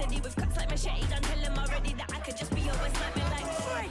steady with cuts like machete. Don't tell him already that I could just be your worst nightmare like Freddy.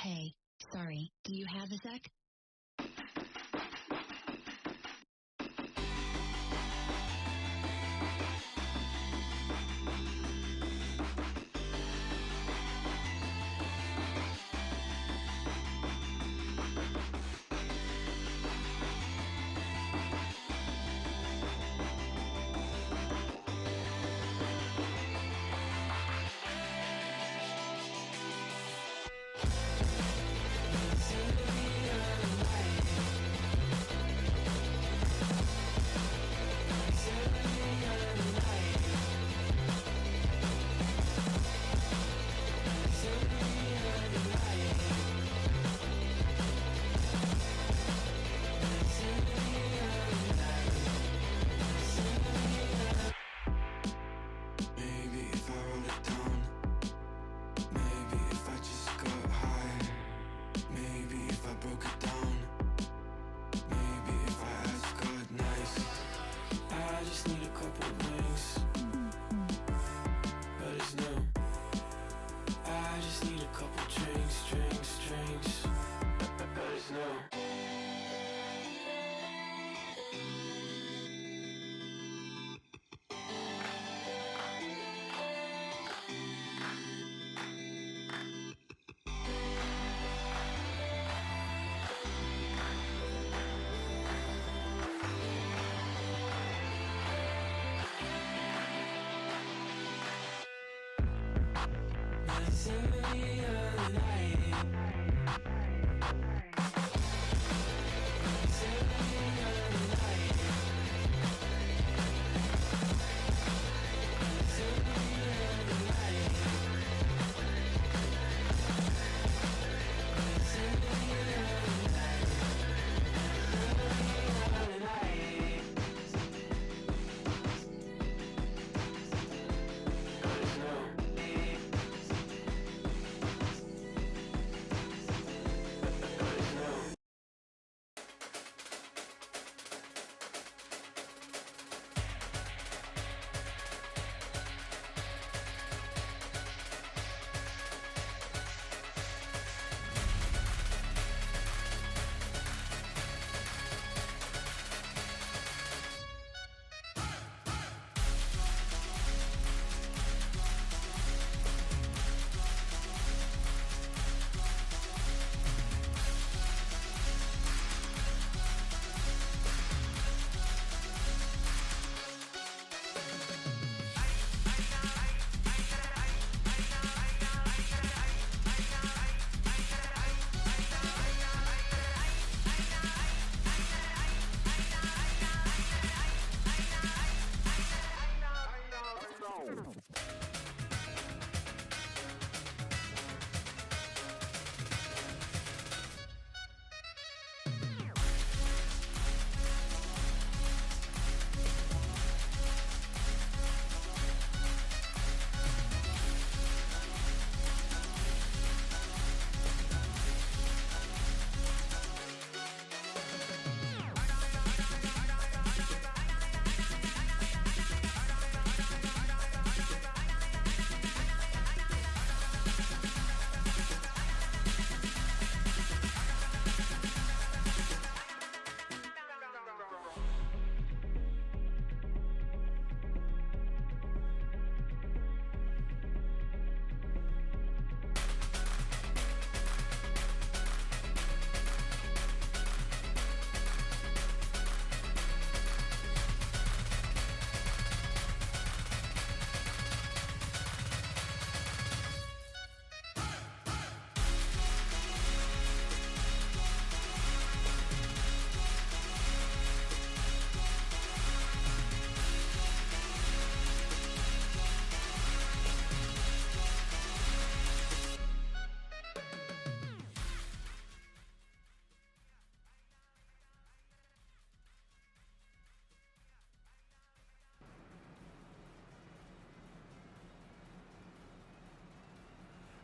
Hey, sorry, do you have a sec?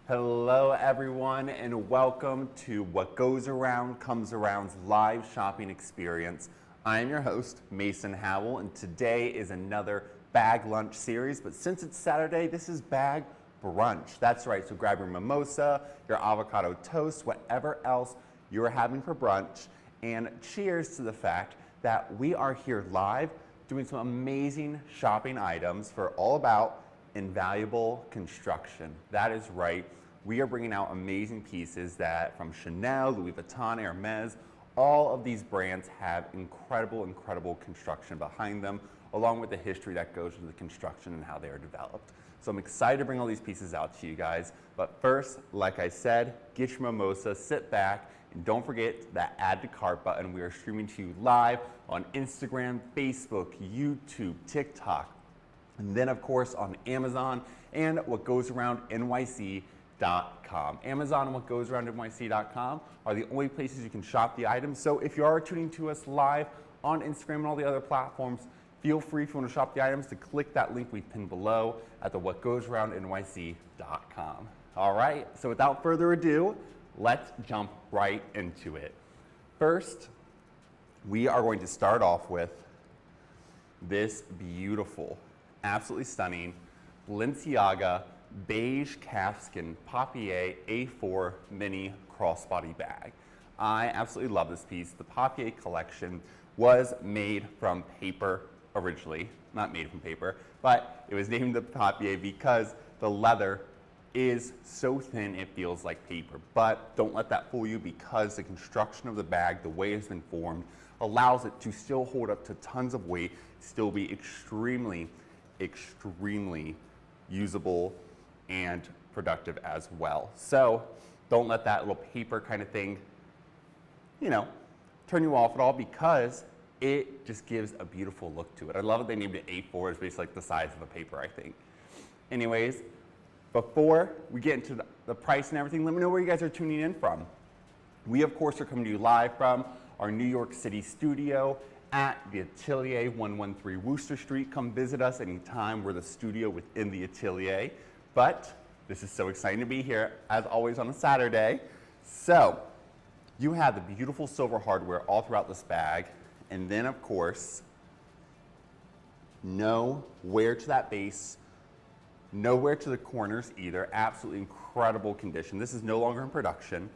Hello everyone and welcome to What Goes Around Comes Around's live shopping experience. I am your host, Mason Howell, and today is another bag lunch series, but since it's Saturday, this is bag brunch. That's right, so grab your mimosa, your avocado toast, whatever else you're having for brunch, and cheers to the fact that we are here live doing some amazing shopping items for all about Invaluable Construction. That is right. We are bringing out amazing pieces that from Chanel, Louis Vuitton, Hermes, all of these brands have incredible construction behind them, along with the history that goes with the construction and how they are developed. So I'm excited to bring all these pieces out to you guys. But first, like I said, get your mimosa, sit back, and don't forget that add to cart button. We are streaming to you live on Instagram, Facebook, YouTube, TikTok, and then of course on Amazon and whatgoesaroundnyc.com. Amazon and whatgoesaroundnyc.com are the only places you can shop the items. So if you are tuning to us live on Instagram and all the other platforms, feel free, if you want to shop the items, to click that link we pinned below at the whatgoesaroundnyc.com. All right, so without further ado, let's jump right into it. First, we are going to start off with this beautiful, absolutely stunning Balenciaga beige calfskin papier A4 mini crossbody bag. I absolutely love this piece. The papier collection was made from paper originally, not made from paper, but it was named the papier because the leather is so thin it feels like paper. But don't let that fool you, because the construction of the bag, the way it's been formed, allows it to still hold up to tons of weight, still be extremely usable and productive as well. So don't let that little paper kind of thing, turn you off at all, because it just gives a beautiful look to it. I love that they named it A4. It's basically like the size of a paper, I think. Anyways, before we get into the price and everything, let me know where you guys are tuning in from. We, of course, are coming to you live from our New York City studio at the Atelier, 113 Wooster Street. Come visit us anytime. We're the studio within the Atelier. But this is so exciting to be here, as always, on a Saturday. So you have the beautiful silver hardware all throughout this bag. And then, of course, no wear to that base, no wear to the corners either. Absolutely incredible condition. This is no longer in production.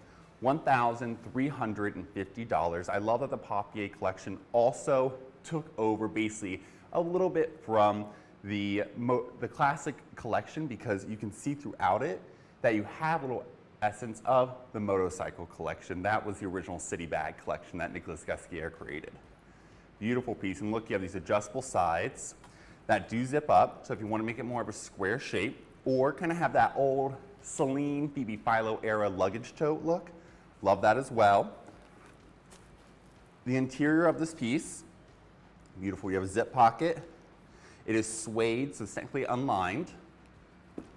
$1,350. I love that the papier collection also took over basically a little bit from the classic collection, because you can see throughout it that you have a little essence of the motorcycle collection. That was the original city bag collection that Nicolas Gasquier created. Beautiful piece. And look, you have these adjustable sides that do zip up. So if you want to make it more of a square shape, or kind of have that old Celine Phoebe Philo era luggage tote look, love that as well. The interior of this piece, beautiful. You have a zip pocket. It is suede, so it's technically unlined.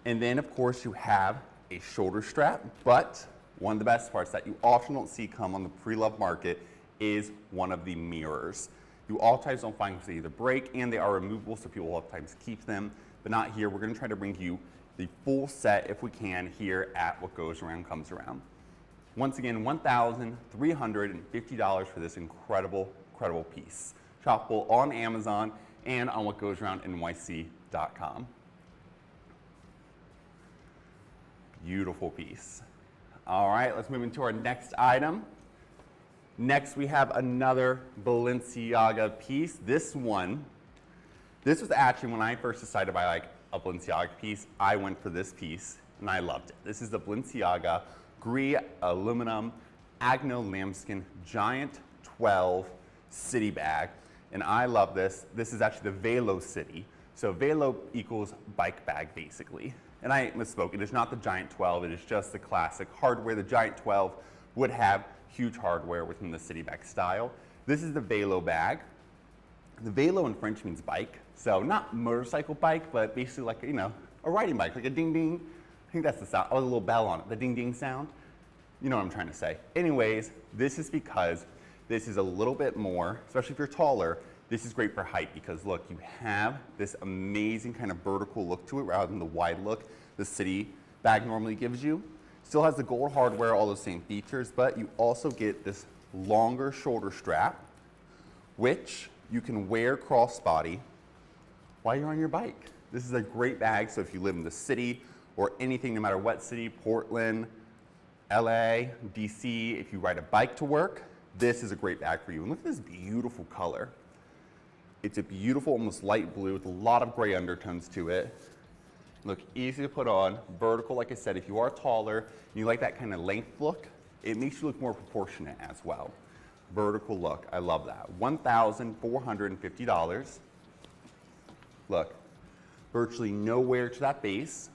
And then, of course, you have a shoulder strap. But one of the best parts that you often don't see come on the pre-loved market is one of the mirrors. You oftentimes don't find them, they either break, and they are removable, so people oftentimes keep them, but not here. We're going to try to bring you the full set, if we can, here at What Goes Around Comes Around. Once again, $1,350 for this incredible piece. Shoppable on Amazon and on whatgoesaroundnyc.com. Beautiful piece. All right, let's move into our next item. Next, we have another Balenciaga piece. This was actually, when I first decided to buy a Balenciaga piece, I went for this piece and I loved it. This is the Balenciaga Gris Aluminum Agno Lambskin Giant 12 City Bag. And I love this. This is actually the Velo City. So Velo equals bike bag, basically. And I misspoke. It is not the Giant 12. It is just the classic hardware. The Giant 12 would have huge hardware within the city bag style. This is the Velo bag. The Velo in French means bike. So not motorcycle bike, but basically like, a riding bike, like a ding ding. I think that's the sound. Oh, a little bell on it, the ding ding sound. You know what I'm trying to say. Anyways, this is because this is a little bit more, especially if you're taller, this is great for height, because look, you have this amazing kind of vertical look to it rather than the wide look the city bag normally gives you. Still has the gold hardware, all those same features, but you also get this longer shoulder strap, which you can wear crossbody while you're on your bike. This is a great bag, so if you live in the city or anything, no matter what city, Portland, LA, DC, if you ride a bike to work, this is a great bag for you. And look at this beautiful color. It's a beautiful, almost light blue with a lot of gray undertones to it. Look, easy to put on, vertical, like I said. If you are taller and you like that kind of length look, it makes you look more proportionate as well. Vertical look, I love that. $1,450. Look, virtually no wear to that base.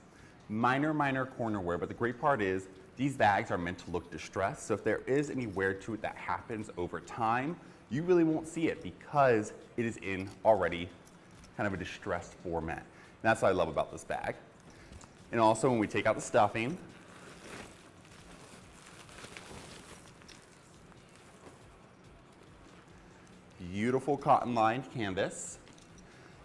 Minor corner wear, but the great part is these bags are meant to look distressed, so if there is any wear to it that happens over time, you really won't see it because it is in already kind of a distressed format. And that's what I love about this bag. And also when we take out the stuffing, beautiful cotton lined canvas.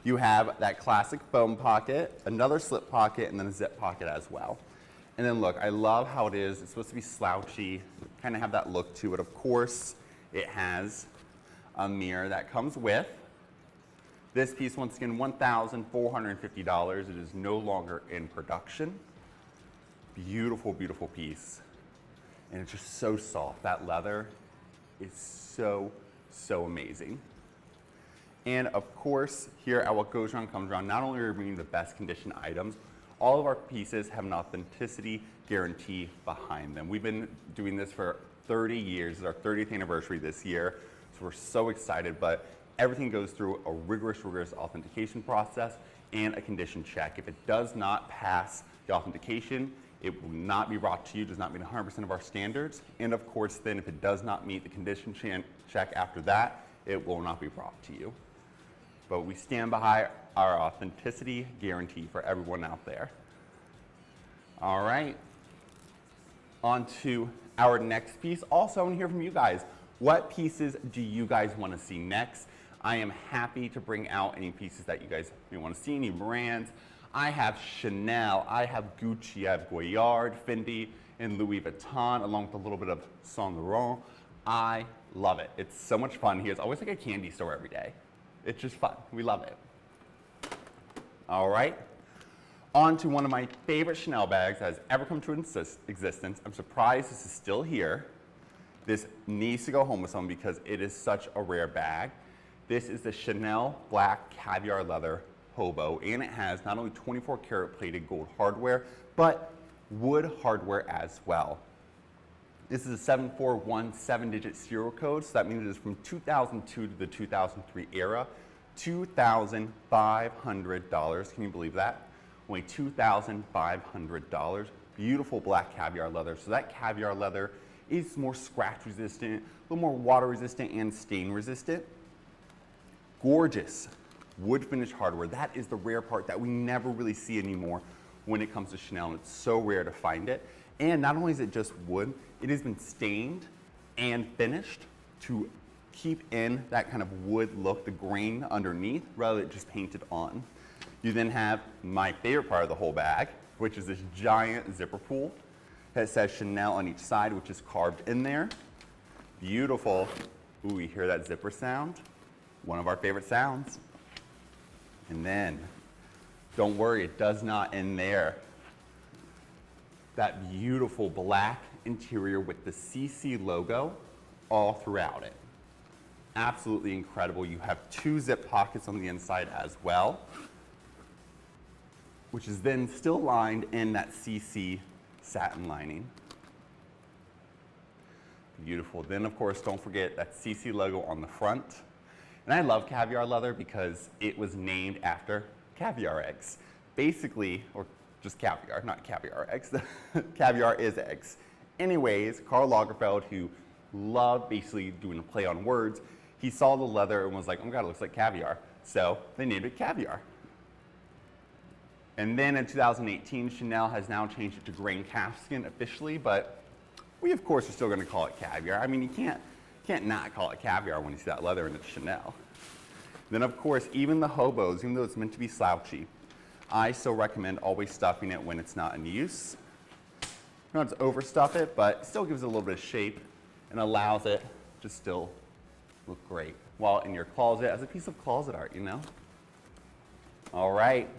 You have that classic foam pocket, another slip pocket, and then a zip pocket as well. And then look, I love how it is. It's supposed to be slouchy, kind of have that look to it. Of course, it has a mirror that comes with. This piece, once again, $1,450. It is no longer in production. Beautiful, beautiful piece. And it's just so soft. That leather is so amazing. And of course, here at What Goes Around Comes Around, not only are we bringing the best condition items, all of our pieces have an authenticity guarantee behind them. We've been doing this for 30 years. It's our 30th anniversary this year, so we're so excited, but everything goes through a rigorous authentication process and a condition check. If it does not pass the authentication, it will not be brought to you, does not meet 100% of our standards, and of course then if it does not meet the condition check after that, it will not be brought to you. But we stand behind our authenticity guarantee for everyone out there. All right, on to our next piece. Also, I want to hear from you guys. What pieces do you guys want to see next? I am happy to bring out any pieces that you guys may want to see, any brands. I have Chanel, I have Gucci, I have Goyard, Fendi, and Louis Vuitton, along with a little bit of Saint Laurent. I love it. It's so much fun here. It's always like a candy store every day. It's just fun. We love it. All right. On to one of my favorite Chanel bags that has ever come to existence. I'm surprised this is still here. This needs to go home with someone because it is such a rare bag. This is the Chanel Black Caviar Leather Hobo, and it has not only 24 karat plated gold hardware, but wood hardware as well. This is a 741 7-digit serial code, so that means it is from 2002 to the 2003 era. $2,500. Can you believe that? Only $2,500. Beautiful black caviar leather. So that caviar leather is more scratch resistant, a little more water resistant and stain resistant. Gorgeous wood finish hardware. That is the rare part that we never really see anymore when it comes to Chanel, and it's so rare to find it. And not only is it just wood, it has been stained and finished to keep in that kind of wood look, the grain underneath, rather than just painted on. You then have my favorite part of the whole bag, which is this giant zipper pull that says Chanel on each side, which is carved in there. Beautiful. Ooh, you hear that zipper sound? One of our favorite sounds. And then, don't worry, it does not end there. That beautiful black interior with the CC logo all throughout it. Absolutely incredible. You have 2 zip pockets on the inside as well, which is then still lined in that CC satin lining. Beautiful. Then of course, don't forget that CC logo on the front. And I love caviar leather because it was named after caviar eggs. Basically, or just caviar, not caviar eggs. Caviar is eggs. Anyways, Karl Lagerfeld, who loved basically doing a play on words, he saw the leather and was like, oh my God, it looks like caviar. So they named it caviar. And then in 2018, Chanel has now changed it to grain calfskin officially, but we of course are still gonna call it caviar. I mean, you can't not call it caviar when you see that leather and it's Chanel. Then of course, even the hobos, even though it's meant to be slouchy, I still recommend always stuffing it when it's not in use. You don't have to overstuff it, but it still gives it a little bit of shape and allows it to still look great while in your closet as a piece of closet art, you know? All right.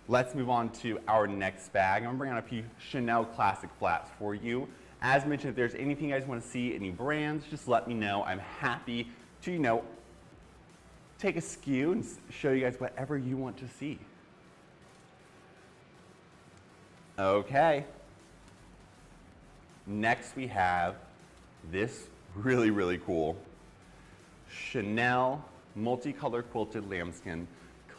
Let's move on to our next bag. I'm gonna bring out a few Chanel classic flats for you. As mentioned, if there's anything you guys wanna see, any brands, just let me know. I'm happy to, you know, take a skew and show you guys whatever you want to see. Okay. Next we have this really, really cool Chanel multicolored quilted lambskin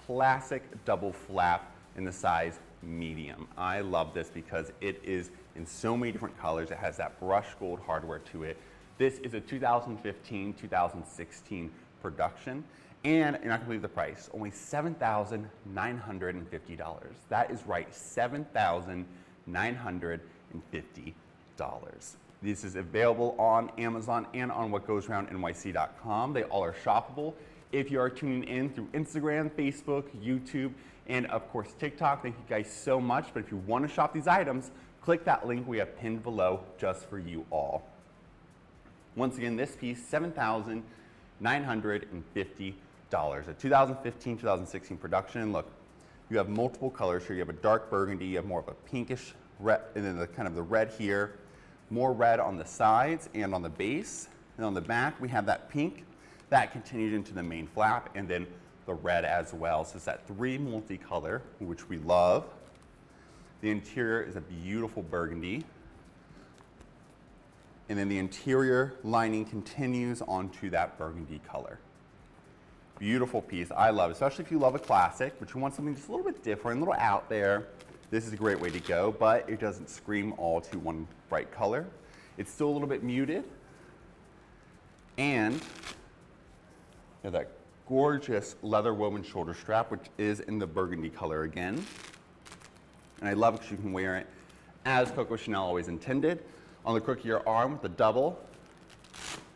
classic double flap in the size medium. I love this because it is in so many different colors. It has that brushed gold hardware to it. This is a 2015-2016 production, and you're not gonna believe the price, only $7,950. That is right, $7,950. This is available on Amazon and on whatgoesaroundnyc.com. They all are shoppable. If you are tuning in through Instagram, Facebook, YouTube, and of course TikTok, thank you guys so much. But if you want to shop these items, click that link we have pinned below just for you all. Once again, this piece, $7,950. A 2015-2016 production. And look, you have multiple colors here. You have a dark burgundy, you have more of a pinkish red, and then the kind of the red here, more red on the sides and on the base. And on the back, we have that pink that continued into the main flap, and then the red as well. So it's that three multicolor, which we love. The interior is a beautiful burgundy. And then the interior lining continues onto that burgundy color. Beautiful piece. I love it, especially if you love a classic, but you want something just a little bit different, a little out there. This is a great way to go, but it doesn't scream all to one bright color. It's still a little bit muted. And you have that gorgeous leather woven shoulder strap, which is in the burgundy color again. And I love it because you can wear it as Coco Chanel always intended, on the crook of your arm with the double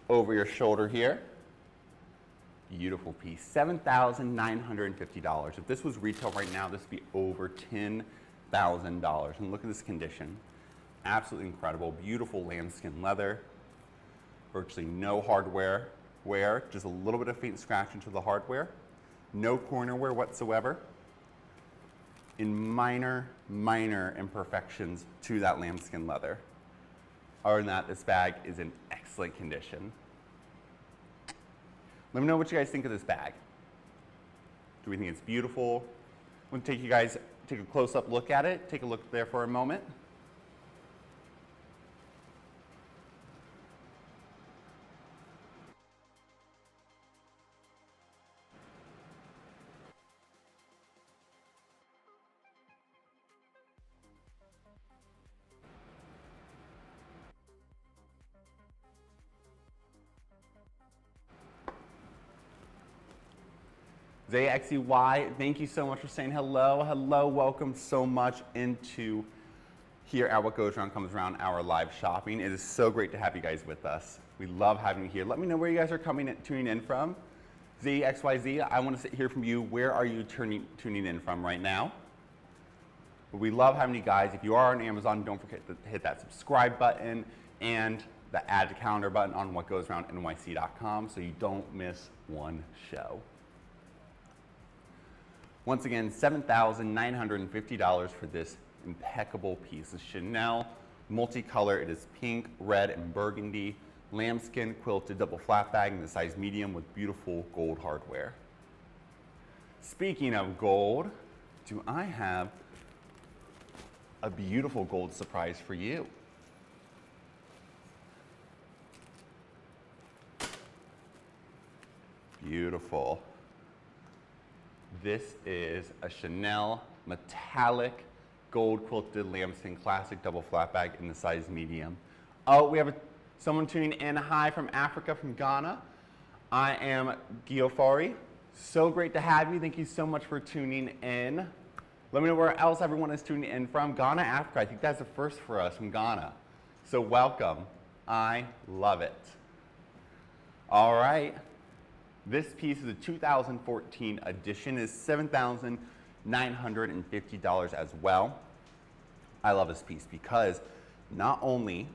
over your shoulder here. Beautiful piece, $7,950. If this was retail right now, this would be over $10,000. And look at this condition. Absolutely incredible, beautiful lambskin leather. Virtually no hardware wear, just a little bit of faint scratch into the hardware. No corner wear whatsoever. In minor imperfections to that lambskin leather. Other than that, this bag is in excellent condition. Let me know what you guys think of this bag. Do we think it's beautiful? I'm going to take you guys, take a close-up look at it. Take a look there for a moment. ZXEY, thank you so much for saying hello. Hello, welcome so much into here at What Goes Around Comes Around, our live shopping. It is so great to have you guys with us. We love having you here. Let me know where you guys are tuning in from. ZXYZ, I want to hear from you. Where are you tuning in from right now? We love having you guys. If you are on Amazon, don't forget to hit that subscribe button and the add to calendar button on whatgoesaroundnyc.com so you don't miss one show. Once again, $7,950 for this impeccable piece. It's Chanel multicolor. It is pink, red, and burgundy. Lambskin quilted double flat bag in the size medium with beautiful gold hardware. Speaking of gold, do I have a beautiful gold surprise for you? Beautiful. This is a Chanel metallic gold quilted lambskin classic double flat bag in the size medium. Oh, we have someone tuning in. Hi from Africa, from Ghana. I am Giofari. So great to have you. Thank you so much for tuning in. Let me know where else everyone is tuning in from. Ghana, Africa. I think that's a first for us from Ghana. So welcome. I love it. All right. This piece is a 2014 edition. It is $7,950 as well. I love this piece because not only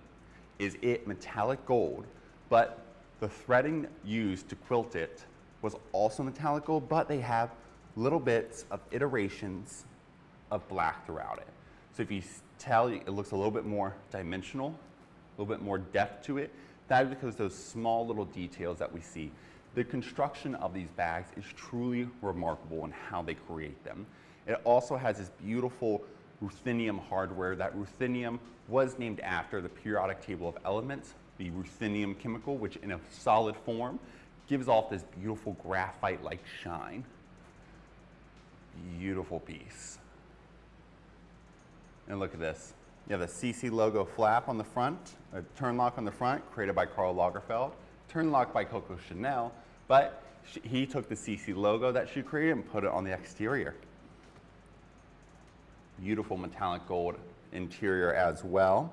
is it metallic gold, but the threading used to quilt it was also metallic gold, but they have little bits of iterations of black throughout it. So if you tell, it looks a little bit more dimensional, a little bit more depth to it. That is because those small little details that we see. The construction of these bags is truly remarkable in how they create them. It also has this beautiful ruthenium hardware. That ruthenium was named after the periodic table of elements, the ruthenium chemical, which in a solid form gives off this beautiful graphite-like shine. Beautiful piece. And look at this. You have the CC logo flap on the front, a turn lock on the front, created by Karl Lagerfeld, turn lock by Coco Chanel, but he took the CC logo that she created and put it on the exterior. Beautiful metallic gold interior as well.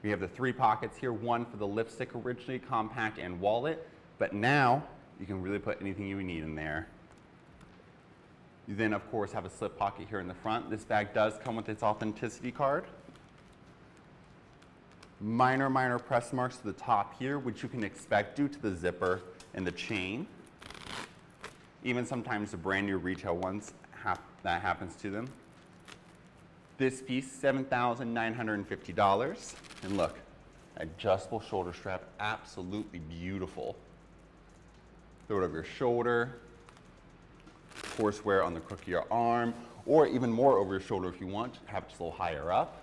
We have the 3 pockets here, one for the lipstick originally, compact and wallet, but now you can really put anything you need in there. You then, of course, have a slip pocket here in the front. This bag does come with its authenticity card. Minor press marks to the top here, which you can expect due to the zipper and the chain. Even sometimes the brand new retail ones, that happens to them. This piece, $7,950. And look, adjustable shoulder strap, absolutely beautiful. Throw it over your shoulder. Of course, wear it on the crook of your arm, or even more over your shoulder if you want, have it just a little higher up.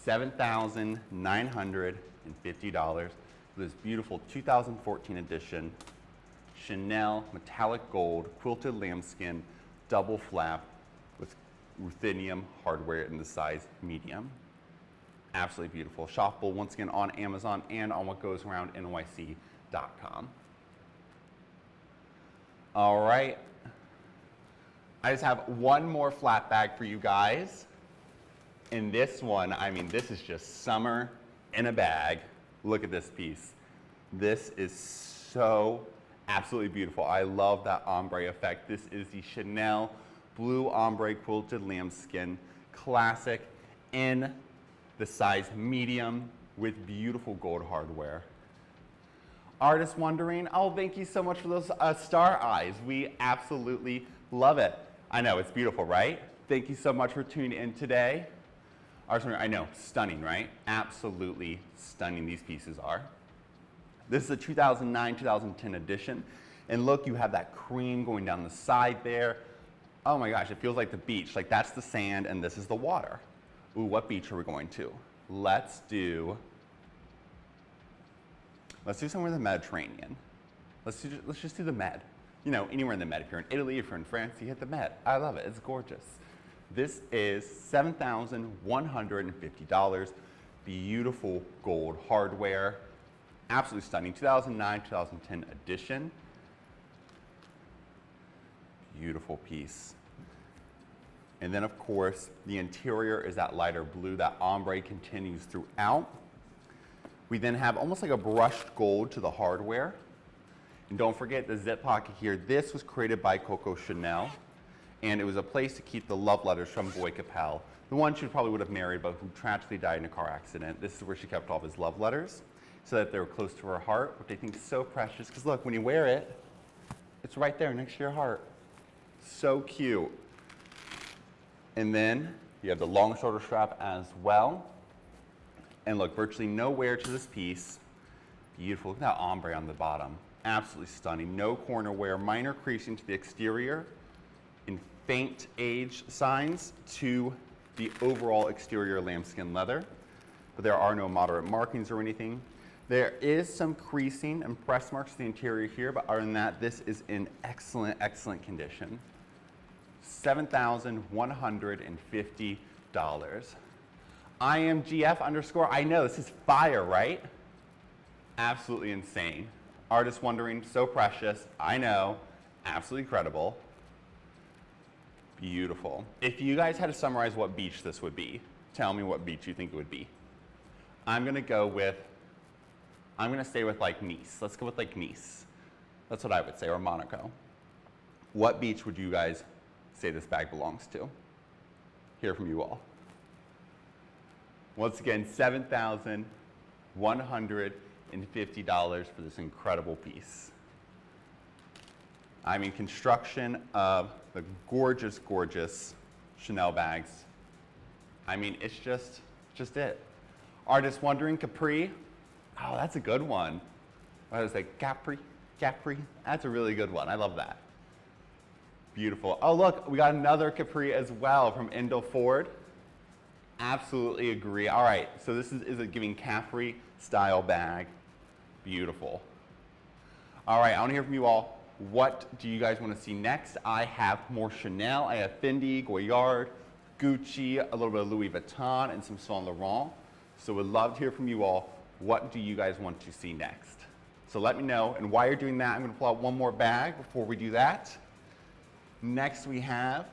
$7,950 for this beautiful 2014 edition Chanel metallic gold quilted lambskin double flap with ruthenium hardware in the size medium. Absolutely beautiful. Shoppable once again on Amazon and on whatgoesaroundnyc.com. All right. I just have one more flat bag for you guys. And this one, I mean, this is just summer in a bag. Look at this piece. This is so absolutely beautiful. I love that ombre effect. This is the Chanel blue ombre quilted lambskin classic in the size medium with beautiful gold hardware. Artist wondering, oh, thank you so much for those star eyes. We absolutely love it. I know, it's beautiful, right? Thank you so much for tuning in today. Artist wondering, I know, stunning, right? Absolutely stunning these pieces are. This is a 2009-2010 edition. And look, you have that cream going down the side there. Oh my gosh, it feels like the beach. Like that's the sand and this is the water. Ooh, what beach are we going to? Let's do somewhere in the Mediterranean. Let's just do the Med. You know, anywhere in the Med. If you're in Italy, if you're in France, you hit the Med. I love it. It's gorgeous. This is $7,150. Beautiful gold hardware. Absolutely stunning. 2009-2010 edition. Beautiful piece. And then, of course, the interior is that lighter blue. That ombre continues throughout. We then have almost like a brushed gold to the hardware. And don't forget the zip pocket here. This was created by Coco Chanel. And it was a place to keep the love letters from Boy Capel, the one she probably would have married, but who tragically died in a car accident. This is where she kept all of his love letters so that they were close to her heart, which I think is so precious. Because look, when you wear it, it's right there next to your heart. So cute. And then you have the long shoulder strap as well. And look, virtually no wear to this piece. Beautiful. Look at that ombre on the bottom. Absolutely stunning. No corner wear. Minor creasing to the exterior in faint age signs to the overall exterior lambskin leather. But there are no moderate markings or anything. There is some creasing and press marks to the interior here, but other than that, this is in excellent, excellent condition. $7,150. IMGF_. I know, this is fire, right? Absolutely insane. Artist wondering, so precious. I know, absolutely incredible. Beautiful. If you guys had to summarize what beach this would be, tell me what beach you think it would be. I'm gonna stay with like Nice. Let's go with like Nice. That's what I would say, or Monaco. What beach would you guys say this bag belongs to? hear from you all. Once again, $7,150 for this incredible piece. I mean, construction of the gorgeous, gorgeous Chanel bags. I mean, it's just it. Artist wondering, Capri. Oh, that's a good one. What was it, Capri? That's a really good one. I love that. Beautiful. Oh, look, we got another Capri as well from Indel Ford. Absolutely agree. All right, so this is a giving Capri style bag. Beautiful. All right, I want to hear from you all. What do you guys want to see next? I have more Chanel. I have Fendi, Goyard, Gucci, a little bit of Louis Vuitton, and some Saint Laurent. So we'd love to hear from you all. What do you guys want to see next? So let me know. And while you're doing that, I'm going to pull out one more bag before we do that. Next we have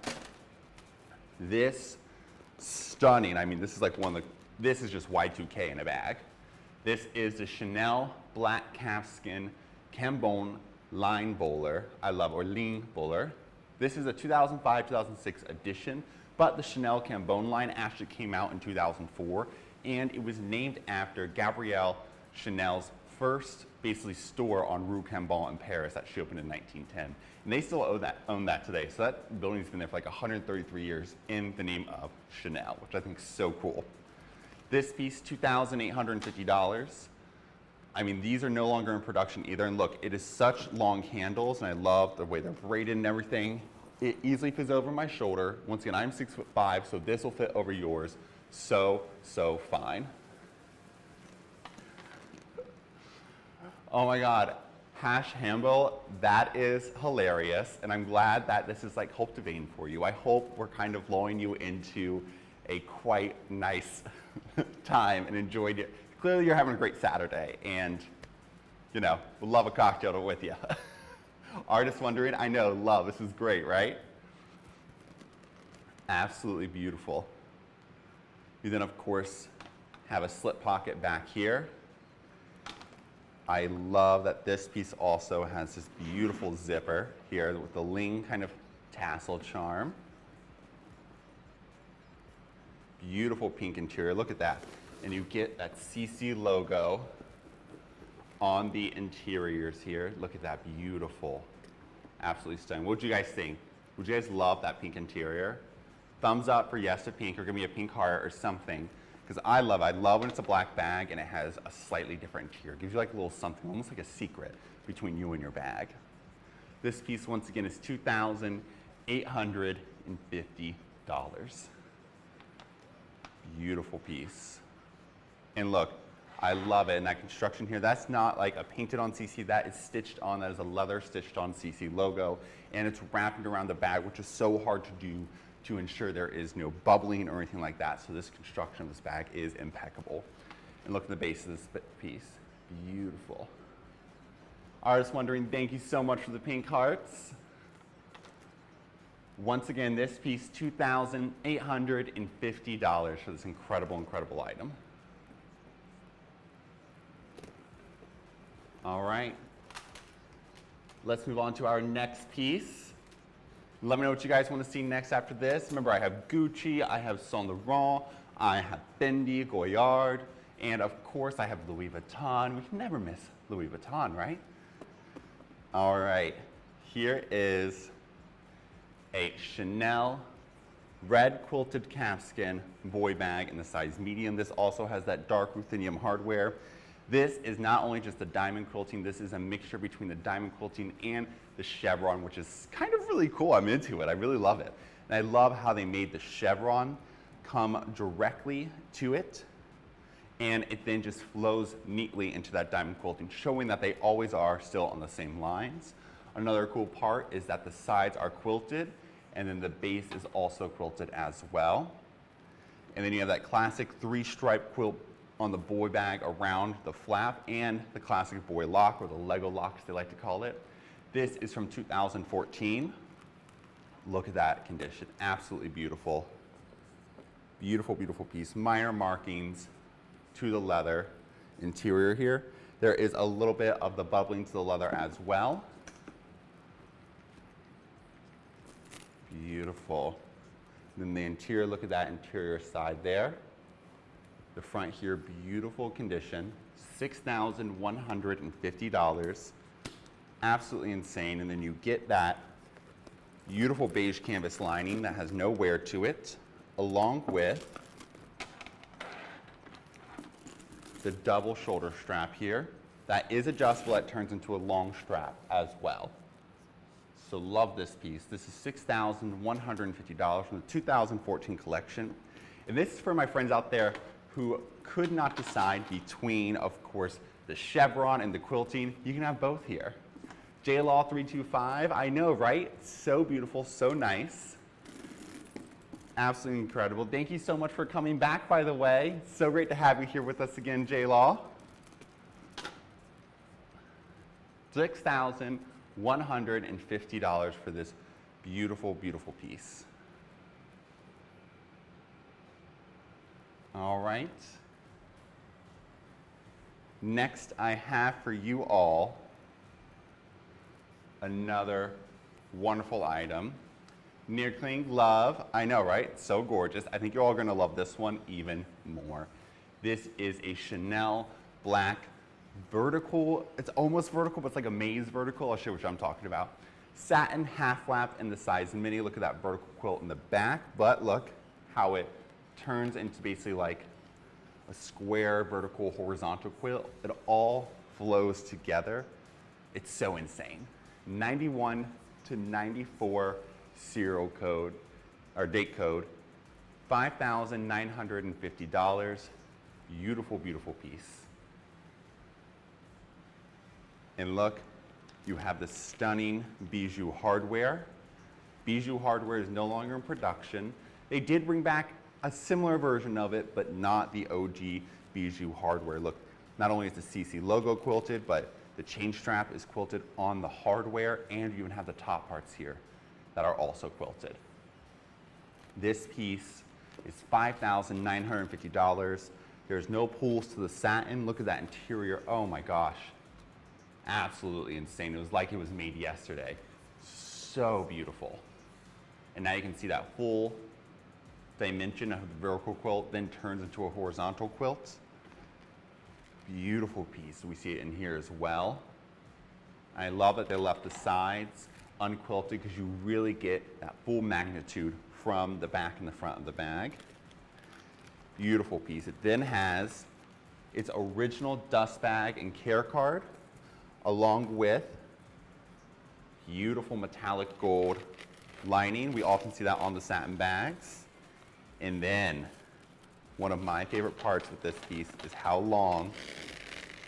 this stunning, I mean, this is like this is just Y2K in a bag. This is the Chanel Black Calfskin Cambon Line Bowler. I love, or Lean Bowler. This is a 2005-2006 edition, but the Chanel Cambon line actually came out in 2004, and it was named after Gabrielle Chanel's first basically store on Rue Cambon in Paris that she opened in 1910. And they still own that today. So that building's been there for like 133 years in the name of Chanel, which I think is so cool. This piece, $2,850. I mean, these are no longer in production either. And look, it is such long handles, and I love the way they're braided and everything. It easily fits over my shoulder. Once again, I'm 6'5", so this will fit over yours. So fine. Oh my God, hash handle, that is hilarious. And I'm glad that this is like cultivating for you. I hope we're kind of lulling you into a quite nice time and enjoyed it. Clearly you're having a great Saturday, and you know, we'd love a cocktail with you. Artist wondering, I know, love, this is great, right? Absolutely beautiful. You then of course have a slip pocket back here. I love that this piece also has this beautiful zipper here with the Ling kind of tassel charm. Beautiful pink interior, look at that. And you get that CC logo on the interiors here. Look at that, beautiful. Absolutely stunning. What would you guys think? Would you guys love that pink interior? Thumbs up for yes to pink, or give me a pink heart or something. Because I love when it's a black bag and it has a slightly different interior. It gives you like a little something, almost like a secret between you and your bag. This piece, once again, is $2,850. Beautiful piece. And look, I love it. And that construction here, that's not like a painted on CC, that is stitched on, that is a leather stitched on CC logo. And it's wrapped around the bag, which is so hard to do to ensure there is no bubbling or anything like that. So this construction of this bag is impeccable. And look at the base of this piece, beautiful. Artist wondering, thank you so much for the pink hearts. Once again, this piece, $2,850 for this incredible, incredible item. All right, let's move on to our next piece. Let me know what you guys want to see next after this. Remember, I have Gucci, I have Saint Laurent, I have Fendi, Goyard, and of course I have Louis Vuitton. We can never miss Louis Vuitton, right? All right, here is a Chanel red quilted calfskin boy bag in the size medium. This also has that dark ruthenium hardware. This is not only just the diamond quilting, this is a mixture between the diamond quilting and the chevron, which is kind of really cool. I'm into it, I really love it. And I love how they made the chevron come directly to it, and it then just flows neatly into that diamond quilting, showing that they always are still on the same lines. Another cool part is that the sides are quilted, and then the base is also quilted as well. And then you have that classic 3-stripe quilt on the boy bag around the flap, and the classic boy lock, or the Lego locks they like to call it. This is from 2014. Look at that condition, absolutely beautiful. Beautiful, beautiful piece. Minor markings to the leather interior here. There is a little bit of the bubbling to the leather as well. Beautiful. Then the interior, look at that interior side there. The front here, beautiful condition, $6,150. Absolutely insane. And then you get that beautiful beige canvas lining that has no wear to it, along with the double shoulder strap here. That is adjustable. That turns into a long strap as well. So love this piece. This is $6,150 from the 2014 collection. And this is for my friends out there who could not decide between, of course, the chevron and the quilting. You can have both here. JLaw 325, I know, right? So beautiful, so nice. Absolutely incredible. Thank you so much for coming back, by the way. So great to have you here with us again, JLaw. $6,150 for this beautiful, beautiful piece. All right. Next, I have for you all another wonderful item. Near clean glove. I know, right? So gorgeous. I think you're all going to love this one even more. This is a Chanel black vertical. It's almost vertical, but it's like a maze vertical. I'll show you what I'm talking about. Satin half flap in the size mini. Look at that vertical quilt in the back, but look how it turns into basically like a square vertical horizontal quilt. It all flows together. It's so insane. 91 to 94 serial code or date code, $5,950. Beautiful, beautiful piece. And look, you have the stunning bijou hardware. Bijou hardware is no longer in production. They did bring back a similar version of it, but not the OG bijou hardware. Look, not only is the CC logo quilted, but the chain strap is quilted on the hardware, and you even have the top parts here that are also quilted. This piece is $5,950. There's no pulls to the satin. Look at that interior. Oh my gosh. Absolutely insane. It was like it was made yesterday. So beautiful. And now you can see that full dimension of the vertical quilt then turns into a horizontal quilt. Beautiful piece. We see it in here as well. I love that they left the sides unquilted because you really get that full magnitude from the back and the front of the bag. Beautiful piece. It then has its original dust bag and care card, along with beautiful metallic gold lining. We often see that on the satin bags. And then one of my favorite parts with this piece is how long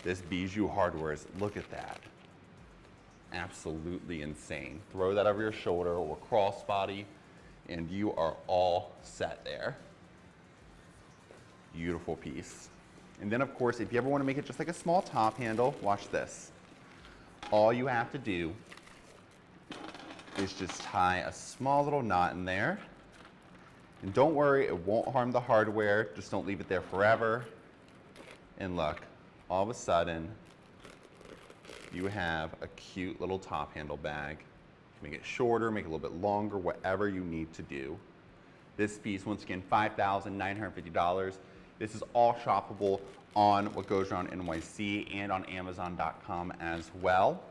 this bijou hardware is. Look at that. Absolutely insane. Throw that over your shoulder or crossbody and you are all set there. Beautiful piece. And then of course, if you ever want to make it just like a small top handle, watch this. All you have to do is just tie a small little knot in there. And don't worry, it won't harm the hardware. Just don't leave it there forever. And look, all of a sudden, you have a cute little top handle bag. Make it shorter, make it a little bit longer, whatever you need to do. This piece, once again, $5,950. This is all shoppable on What Goes Around NYC and on Amazon.com as well.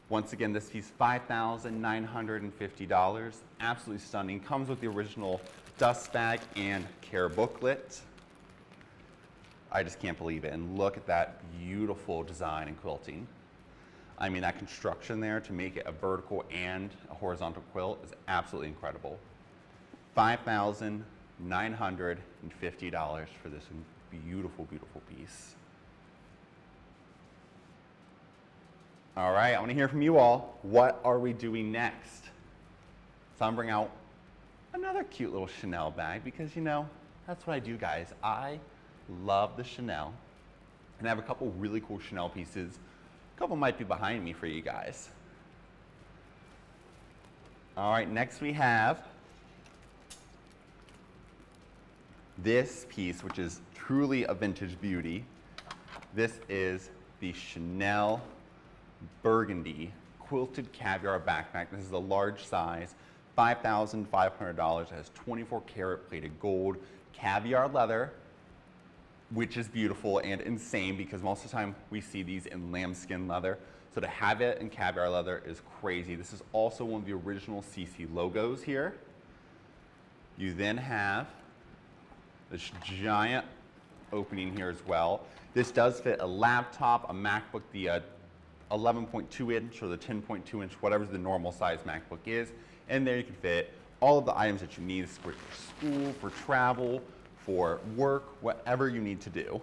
Once again, this piece, $5,950. Absolutely stunning. Comes with the original dust bag and care booklet. I just can't believe it. And look at that beautiful design and quilting. I mean, that construction there to make it a vertical and a horizontal quilt is absolutely incredible. $5,950 for this beautiful, beautiful piece. All right, I want to hear from you all. What are we doing next? So I'm bringing out another cute little Chanel bag because, you know, that's what I do, guys. I love the Chanel. And I have a couple really cool Chanel pieces. A couple might be behind me for you guys. All right, next we have this piece, which is truly a vintage beauty. This is the Chanel Burgundy quilted caviar backpack. This is a large size, $5,500. It has 24 karat plated gold, caviar leather, which is beautiful and insane because most of the time we see these in lambskin leather. So to have it in caviar leather is crazy. This is also one of the original CC logos here. You then have this giant opening here as well. This does fit a laptop, a MacBook, the 11.2 inch or the 10.2 inch, whatever the normal size MacBook is. And there you can fit all of the items that you need. It's great for school, for travel, for work, whatever you need to do.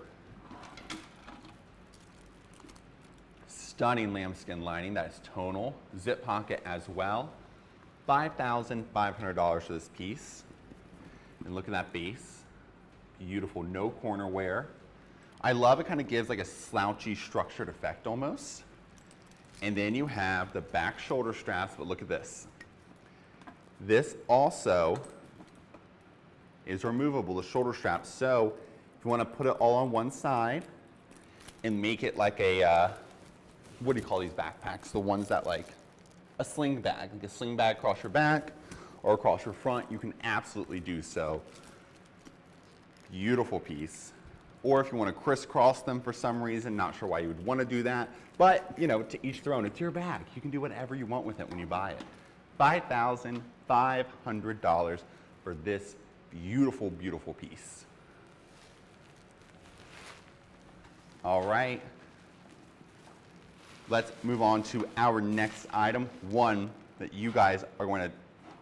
Stunning lambskin lining, that is tonal. Zip pocket as well. $5,500 for this piece. And look at that base. Beautiful, no corner wear. I love it, kind of gives like a slouchy structured effect almost. And then you have the back shoulder straps, but look at this. This also is removable, the shoulder straps. So if you want to put it all on one side and make it like a, what do you call these backpacks? The ones that like a sling bag, like a sling bag across your back or across your front, you can absolutely do so. Beautiful piece. Or if you want to crisscross them for some reason, not sure why you would want to do that, but you know, to each their own. It's your bag. You can do whatever you want with it when you buy it. $5,500 for this beautiful, beautiful piece. All right. Let's move on to our next item, one that you guys are going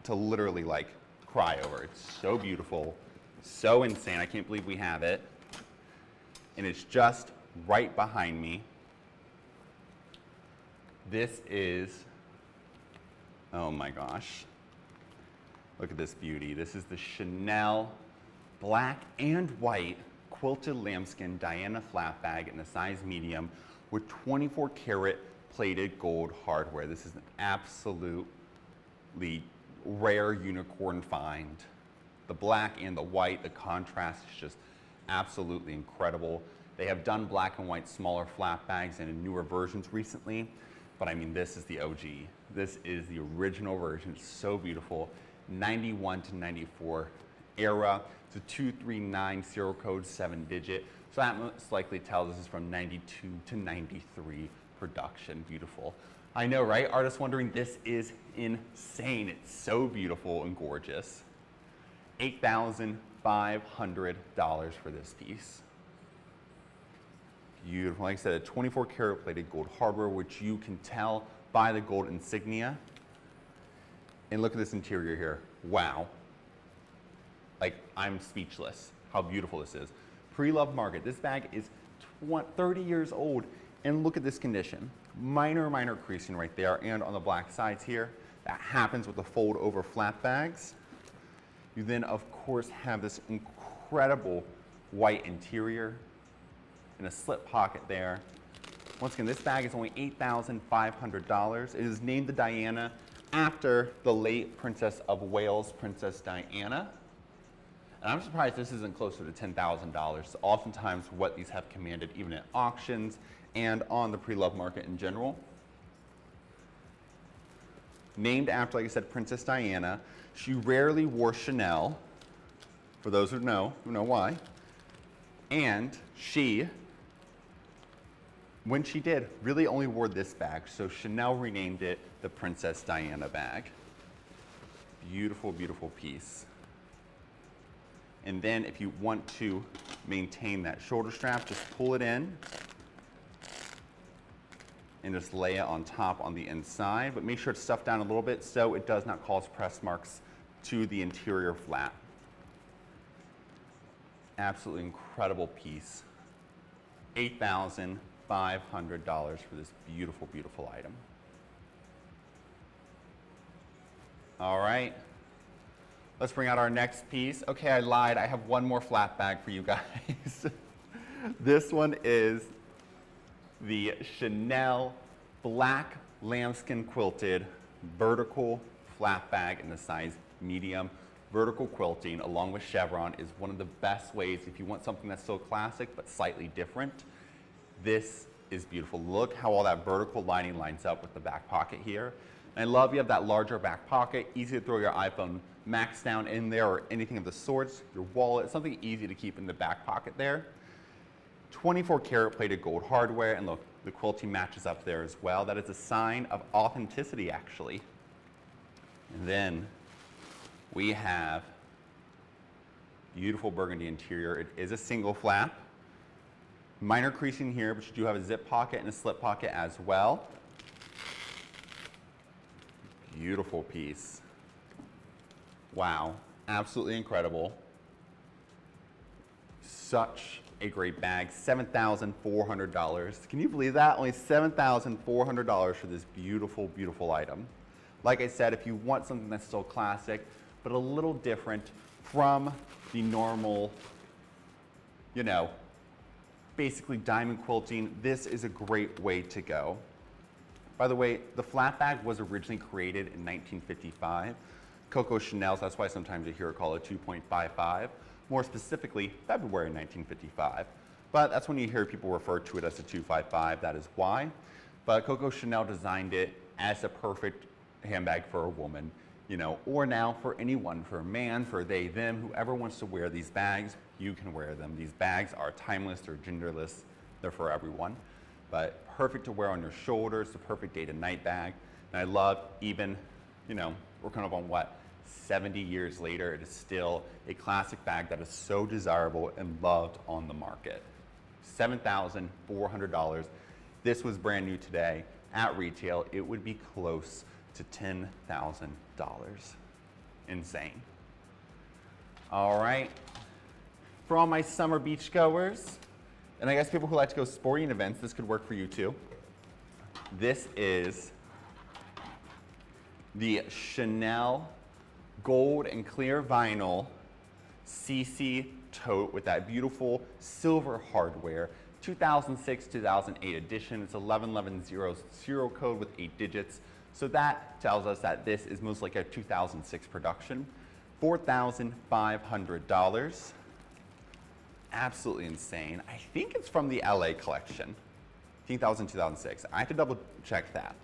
to literally like cry over. It's so beautiful, so insane. I can't believe we have it. And it's just right behind me. This is, oh my gosh. Look at this beauty. This is the Chanel black and white quilted lambskin Diana flat bag in a size medium with 24 karat plated gold hardware. This is an absolutely rare unicorn find. The black and the white, the contrast is just absolutely incredible. They have done black and white smaller flat bags and in newer versions recently, but I mean, this is the OG. This is the original version. It's so beautiful. 91 to 94 era. It's a 239 serial code, 7-digit. So that most likely tells us it's from 92 to 93 production. Beautiful. I know, right? Artists wondering, this is insane. It's so beautiful and gorgeous. $8,500 for this piece. Beautiful. Like I said, a 24 karat plated gold hardware, which you can tell by the gold insignia. And look at this interior here. Wow. Like, I'm speechless how beautiful this is. Pre-loved market. This bag is 30 years old, and look at this condition. Minor creasing right there, and on the black sides here. That happens with the fold over flat bags. You then, of course, have this incredible white interior and a slip pocket there. Once again, this bag is only $8,500. It is named the Diana after the late Princess of Wales, Princess Diana. And I'm surprised this isn't closer to $10,000. Oftentimes what these have commanded even at auctions and on the pre-loved market in general. Named after, like I said, Princess Diana. She rarely wore Chanel, for those who know why. And she, when she did, really only wore this bag. So Chanel renamed it the Princess Diana bag. Beautiful, beautiful piece. And then if you want to maintain that shoulder strap, just pull it in and just lay it on top on the inside, but make sure it's stuffed down a little bit so it does not cause press marks to the interior flap. Absolutely incredible piece. $8,500 for this beautiful, beautiful item. All right. Let's bring out our next piece. Okay, I lied. I have one more flat bag for you guys. This one is the Chanel black lambskin quilted vertical flat bag in the size medium. Vertical quilting along with chevron is one of the best ways if you want something that's still classic but slightly different. This is beautiful. Look how all that vertical lining lines up with the back pocket here. And I love you have that larger back pocket, easy to throw your iPhone Max down in there or anything of the sorts, your wallet, something easy to keep in the back pocket there. 24 karat plated gold hardware, and look, the quilting matches up there as well. That is a sign of authenticity, actually. And then we have beautiful burgundy interior. It is a single flap. Minor creasing here, but you do have a zip pocket and a slip pocket as well. Beautiful piece. Wow, absolutely incredible. Such a great bag, $7,400. Can you believe that? Only $7,400 for this beautiful, beautiful item. Like I said, if you want something that's still classic, but a little different from the normal, you know, basically diamond quilting, this is a great way to go. By the way, the flat bag was originally created in 1955. Coco Chanel's, that's why sometimes you hear it called a 2.55. More specifically, February 1955. But that's when you hear people refer to it as a 255, that is why. But Coco Chanel designed it as a perfect handbag for a woman, you know, or now for anyone, for a man, for they, them, whoever wants to wear these bags, you can wear them. These bags are timeless, they're genderless, they're for everyone. But perfect to wear on your shoulders, the perfect day to night bag. And I love even, you know, we're kind of on what, 70 years later, it is still a classic bag that is so desirable and loved on the market. $7,400. This was brand new today. At retail, it would be close to $10,000. Insane. All right. For all my summer beach goers, and I guess people who like to go sporting events, this could work for you too. This is the Chanel gold and clear vinyl CC tote with that beautiful silver hardware. 2006-2008 edition. It's 111100 code with 8 digits. So that tells us that this is most like a 2006 production. $4,500. Absolutely insane. I think it's from the LA collection. I think that was in 2006. I have to double check that.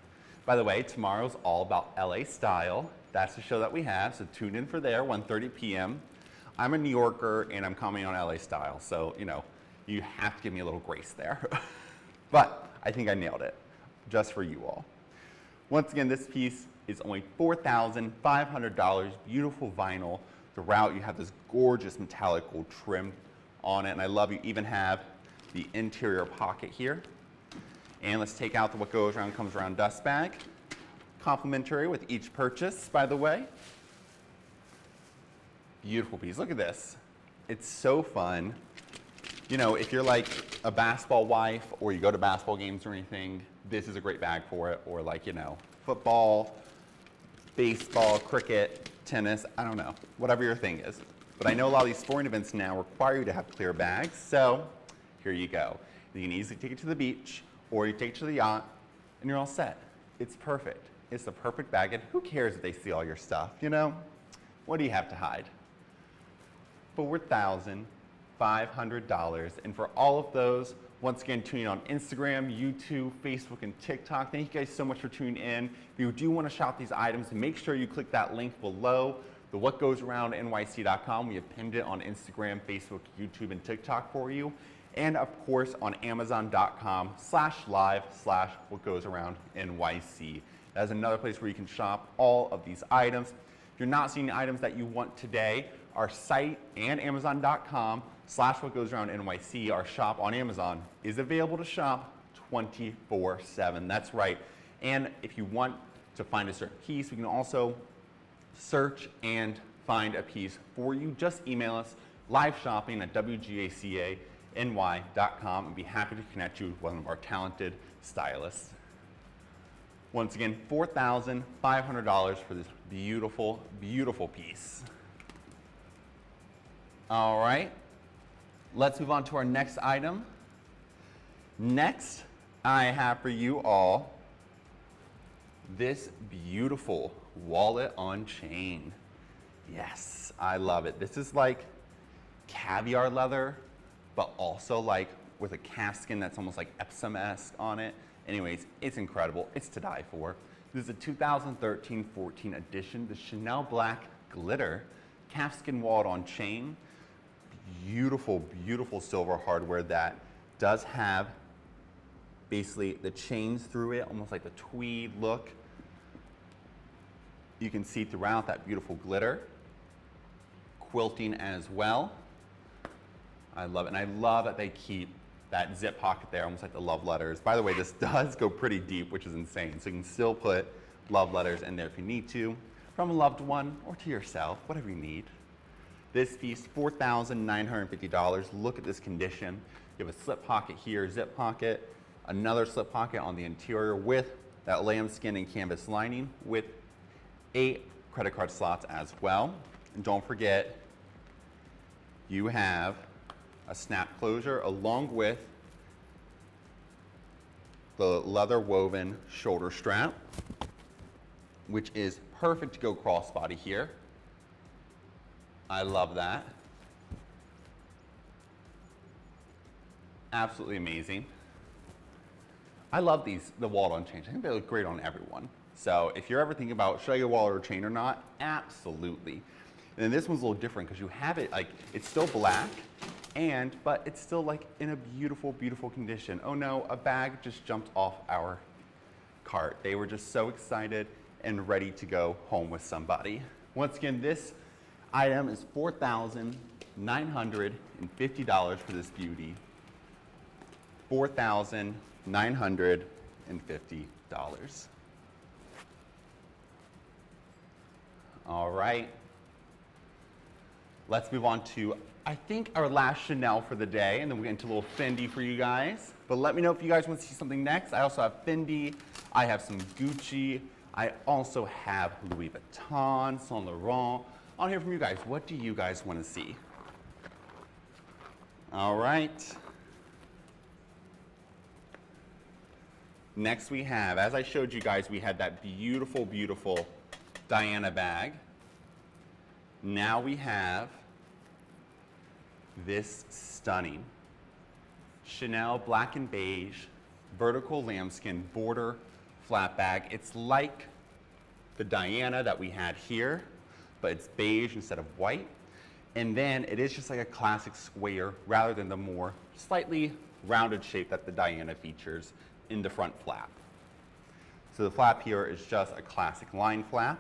By the way, tomorrow's all about LA style. That's the show that we have, so tune in for there, 1:30 p.m. I'm a New Yorker and I'm commenting on LA style, so you know, you have to give me a little grace there. But I think I nailed it, just for you all. Once again, this piece is only $4,500, beautiful vinyl. Throughout, you have this gorgeous metallic gold trim on it, and I love you even have the interior pocket here. And let's take out the What Goes Around Comes Around dust bag. Complimentary with each purchase, by the way. Beautiful piece. Look at this. It's so fun. You know, if you're like a basketball wife or you go to basketball games or anything, this is a great bag for it. Or like, you know, football, baseball, cricket, tennis, I don't know, whatever your thing is. But I know a lot of these sporting events now require you to have clear bags, so here you go. You can easily take it to the beach or you take it to the yacht and you're all set. It's perfect. It's the perfect bag, and who cares if they see all your stuff, you know? What do you have to hide? $4,500. And for all of those, once again, tuning in on Instagram, YouTube, Facebook, and TikTok. Thank you guys so much for tuning in. If you do want to shop these items, make sure you click that link below, the whatgoesaroundnyc.com. We have pinned it on Instagram, Facebook, YouTube, and TikTok for you. And of course on amazon.com/live/whatgoesaroundnyc. That is another place where you can shop all of these items. If you're not seeing the items that you want today, our site and amazon.com/whatgoesaroundnyc, our shop on Amazon, is available to shop 24/7. That's right. And if you want to find a certain piece, we can also search and find a piece for you. Just email us liveshopping@WGACA.ny.com and be happy to connect you with one of our talented stylists. Once again, $4,500 for this beautiful, beautiful piece. All right, let's move on to our next item. Next, I have for you all this beautiful wallet on chain. Yes, I love it. This is like caviar leather, but also like with a calfskin that's almost like Epsom-esque on it. Anyways, it's incredible. It's to die for. This is a 2013-14 edition, the Chanel Black Glitter calfskin walled-on chain. Beautiful, beautiful silver hardware that does have basically the chains through it, almost like the tweed look. You can see throughout that beautiful glitter. Quilting as well. I love it, and I love that they keep that zip pocket there, almost like the love letters. By the way, this does go pretty deep, which is insane. So you can still put love letters in there if you need to, from a loved one or to yourself, whatever you need. This piece, $4,950. Look at this condition. You have a slip pocket here, zip pocket, another slip pocket on the interior with that lambskin and canvas lining with 8 credit card slots as well. And don't forget, you have a snap closure along with the leather woven shoulder strap, which is perfect to go crossbody here. I love that. Absolutely amazing. I love these, the walled-on chains. I think they look great on everyone. So if you're ever thinking about, should I get a walled or chain or not? Absolutely. And then this one's a little different because you have it like, it's still black, but it's still like in a beautiful, beautiful condition. Oh no, a bag just jumped off our cart. They were just so excited and ready to go home with somebody. Once again, this item is $4,950 for this beauty. $4,950. All right. Let's move on to, I think, our last Chanel for the day, and then we'll get into a little Fendi for you guys. But let me know if you guys want to see something next. I also have Fendi, I have some Gucci, I also have Louis Vuitton, Saint Laurent. I'll hear from you guys. What do you guys want to see? All right. Next we have, as I showed you guys, we had that beautiful, beautiful Diana bag. Now we have this stunning Chanel black and beige vertical lambskin border flat bag. It's like the Diana that we had here, but it's beige instead of white. And then it is just like a classic square rather than the more slightly rounded shape that the Diana features in the front flap. So the flap here is just a classic line flap.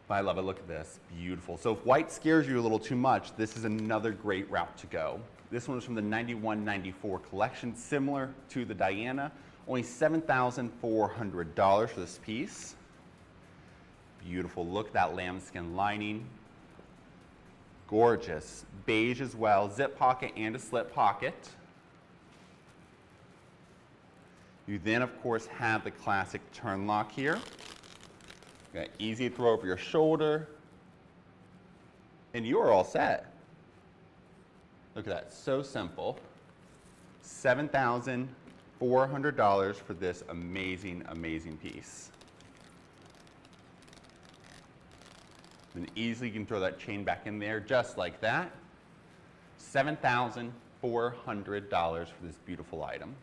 But I love it, look at this, beautiful. So if white scares you a little too much, this is another great route to go. This one is from the 91-94 collection, similar to the Diana, only $7,400 for this piece. Beautiful, look at that lambskin lining. Gorgeous, beige as well, zip pocket and a slip pocket. You then, of course, have the classic turn lock here. Got easy to throw over your shoulder, and you are all set. Look at that, so simple. $7,400 for this amazing, amazing piece. And easily you can throw that chain back in there just like that. $7,400 for this beautiful item.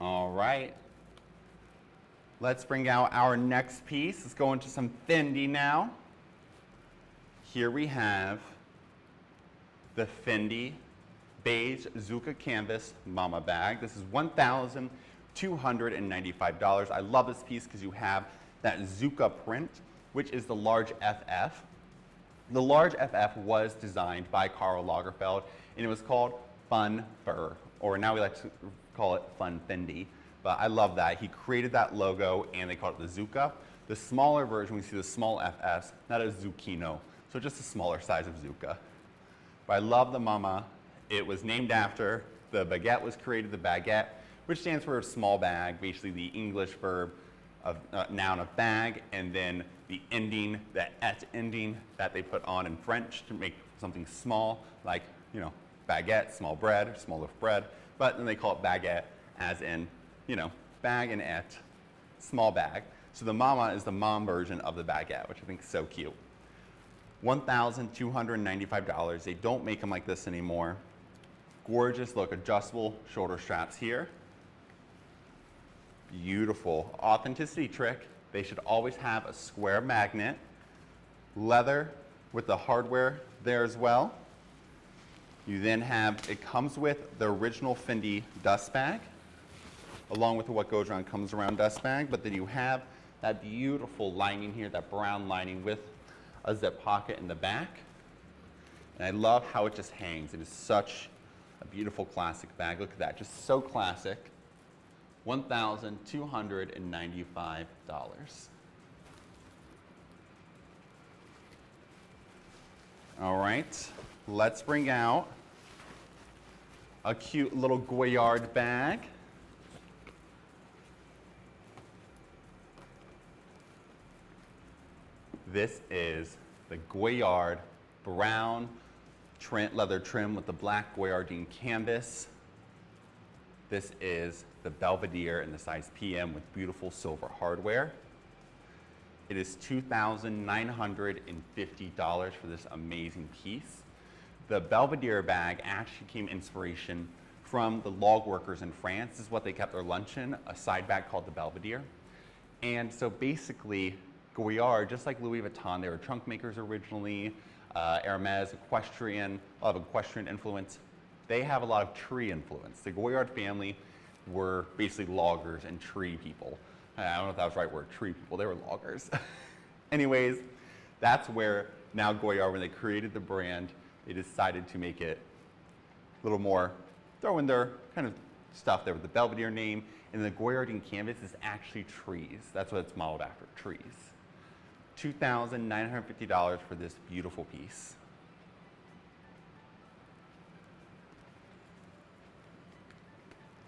All right, let's bring out our next piece. Let's go into some Fendi now. Here we have the Fendi beige Zucca canvas mama bag. This is $1,295. I love this piece because you have that Zucca print, which is the large FF. The large FF was designed by Karl Lagerfeld, and it was called Fun Fur, or now we like to call it Fun Fendi. But I love that. He created that logo, and they call it the Zucca. The smaller version, we see the small FS, not a Zucchino, so just a smaller size of Zucca. But I love the mama. It was named after the baguette was created, the baguette, which stands for a small bag, basically the English verb of noun of bag, and then the ending, the et ending that they put on in French to make something small, like, you know, baguette, small bread, small loaf of bread, but then they call it baguette as in, you know, bag and et, small bag. So the mama is the mom version of the baguette, which I think is so cute. $1,295. They don't make them like this anymore. Gorgeous look, adjustable shoulder straps here. Beautiful. Authenticity trick, they should always have a square magnet. Leather with the hardware there as well. You then have, it comes with the original Fendi dust bag, along with the What Goes Around Comes Around dust bag, but then you have that beautiful lining here, that brown lining with a zip pocket in the back. And I love how it just hangs. It is such a beautiful classic bag. Look at that, just so classic. $1,295. All right, let's bring out a cute little Goyard bag. This is the Goyard brown leather trim with the black Goyardine canvas. This is the Belvedere in the size PM with beautiful silver hardware. It is $2,950 for this amazing piece. The Belvedere bag actually came inspiration from the log workers in France. This is what they kept their lunch in, a side bag called the Belvedere. And so basically, Goyard, just like Louis Vuitton, they were trunk makers originally, Hermes, equestrian, a lot of equestrian influence. They have a lot of tree influence. The Goyard family were basically loggers and tree people. I don't know if that was the right word, tree people, they were loggers. Anyways, that's where now Goyard, when they created the brand, they decided to make it a little more, throw in their kind of stuff there with the Belvedere name, and the Goyardine canvas is actually trees. That's what it's modeled after, trees. $2,950 for this beautiful piece.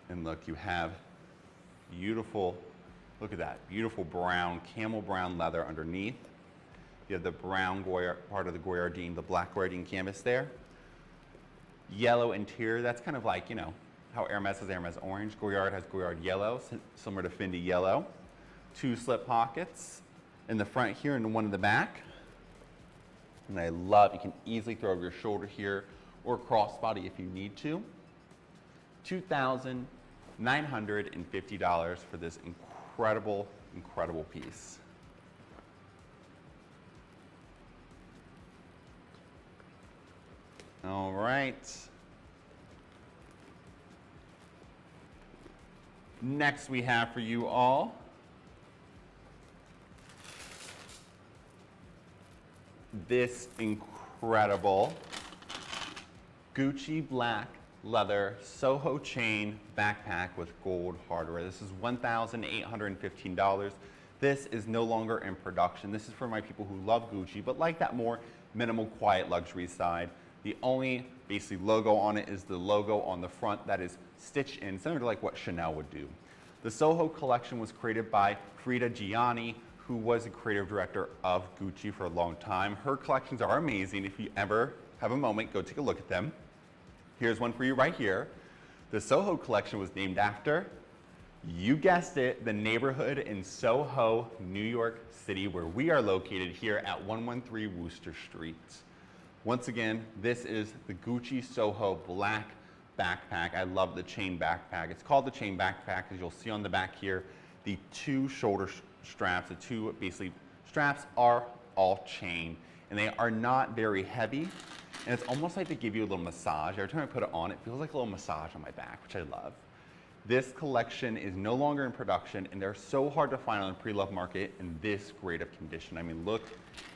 And look, you have beautiful, look at that, beautiful brown, camel brown leather underneath. You have the brown part of the Goyardine, the black Goyardine canvas there. Yellow interior, that's kind of like, you know, how Hermes has Hermes orange. Goyard has Goyard yellow, similar to Fendi yellow. 2 slip pockets in the front here and one in the back. And I love, you can easily throw over your shoulder here or crossbody if you need to. $2,950 for this incredible, incredible piece. All right. Next we have for you all this incredible Gucci black leather Soho chain backpack with gold hardware. This is $1,815. This is no longer in production. This is for my people who love Gucci but like that more minimal, quiet luxury side. The only basically logo on it is the logo on the front that is stitched in, similar to like what Chanel would do. The Soho collection was created by Frida Gianni, who was the creative director of Gucci for a long time. Her collections are amazing. If you ever have a moment, go take a look at them. Here's one for you right here. The Soho collection was named after, you guessed it, the neighborhood in Soho, New York City, where we are located here at 113 Wooster Street. Once again, this is the Gucci Soho black backpack. I love the chain backpack. It's called the chain backpack, as you'll see on the back here. The 2 shoulder straps, the 2 basically straps are all chain, and they are not very heavy. And it's almost like they give you a little massage. Every time I put it on, it feels like a little massage on my back, which I love. This collection is no longer in production, and they're so hard to find on the pre-loved market in this great of condition. I mean, look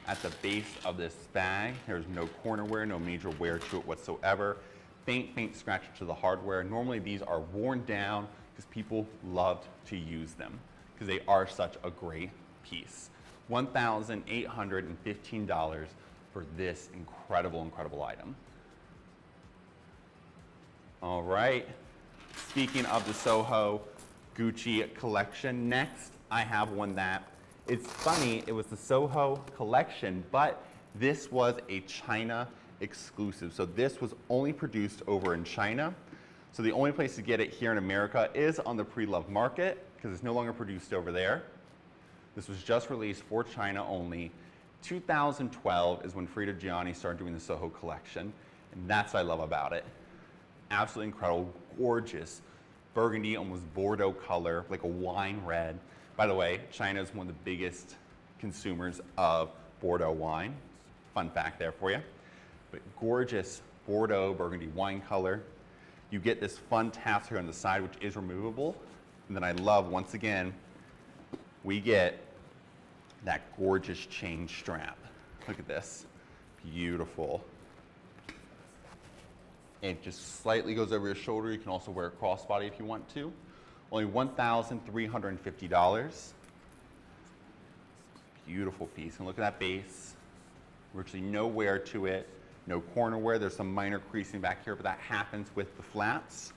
at the base of this bag. There's no corner wear, no major wear to it whatsoever. Faint scratch to the hardware. Normally these are worn down because people loved to use them because they are such a great piece. $1,815 for this incredible, incredible item. All right. Speaking of the Soho Gucci collection, next I have one that, it's funny, it was the Soho collection, but this was a China exclusive. So this was only produced over in China. So the only place to get it here in America is on the pre-loved market because it's no longer produced over there. This was just released for China only. 2012 is when Frida Gianni started doing the Soho collection, and that's what I love about it. Absolutely incredible, gorgeous burgundy, almost Bordeaux color, like a wine red. By the way, China is one of the biggest consumers of Bordeaux wine. Fun fact there for you. But gorgeous Bordeaux burgundy wine color. You get this fun tassel here on the side, which is removable. And then I love, once again, we get that gorgeous chain strap. Look at this, beautiful. It just slightly goes over your shoulder. You can also wear a crossbody if you want to. Only $1,350. Beautiful piece. And look at that base. Virtually no wear to it, no corner wear. There's some minor creasing back here, but that happens with the flaps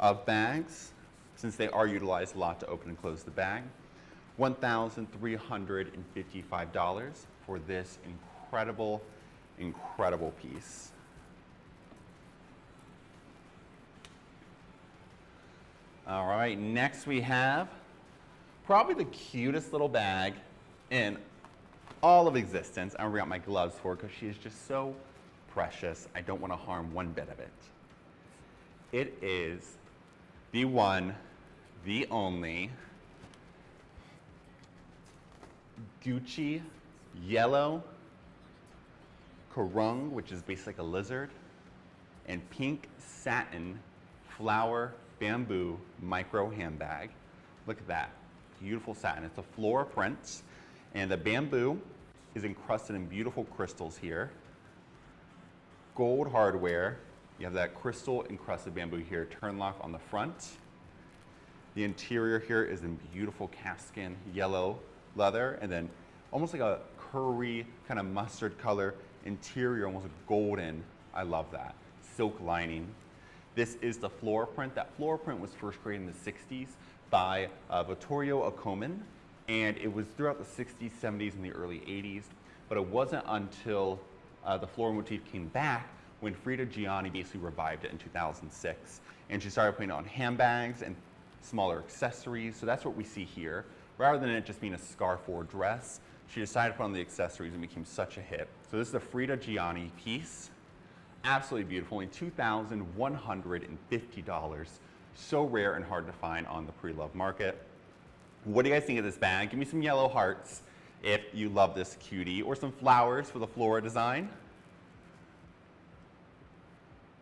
of bags, since they are utilized a lot to open and close the bag. $1,355 for this incredible, incredible piece. All right, next we have probably the cutest little bag in all of existence. I'm gonna bring out my gloves for her because she is just so precious. I don't want to harm one bit of it. It is the one, the only Gucci yellow Karung, which is basically like a lizard, and pink satin flower bamboo micro handbag. Look at that, beautiful satin. It's a floral print, and the bamboo is encrusted in beautiful crystals here. Gold hardware. You have that crystal encrusted bamboo here, turn lock on the front. The interior here is in beautiful calfskin yellow leather, and then almost like a curry kind of mustard color interior, almost golden. I love that. Silk lining. This is the floor print. That floor print was first created in the 60s by Vittorio Ocomin, and it was throughout the 60s, 70s, and the early 80s, but it wasn't until the floral motif came back when Frida Gianni basically revived it in 2006. And she started putting it on handbags and smaller accessories, so that's what we see here. Rather than it just being a scarf or a dress, she decided to put on the accessories and became such a hit. So this is the Frida Gianni piece. Absolutely beautiful, only $2,150. So rare and hard to find on the pre-loved market. What do you guys think of this bag? Give me some yellow hearts if you love this cutie, or some flowers for the flora design.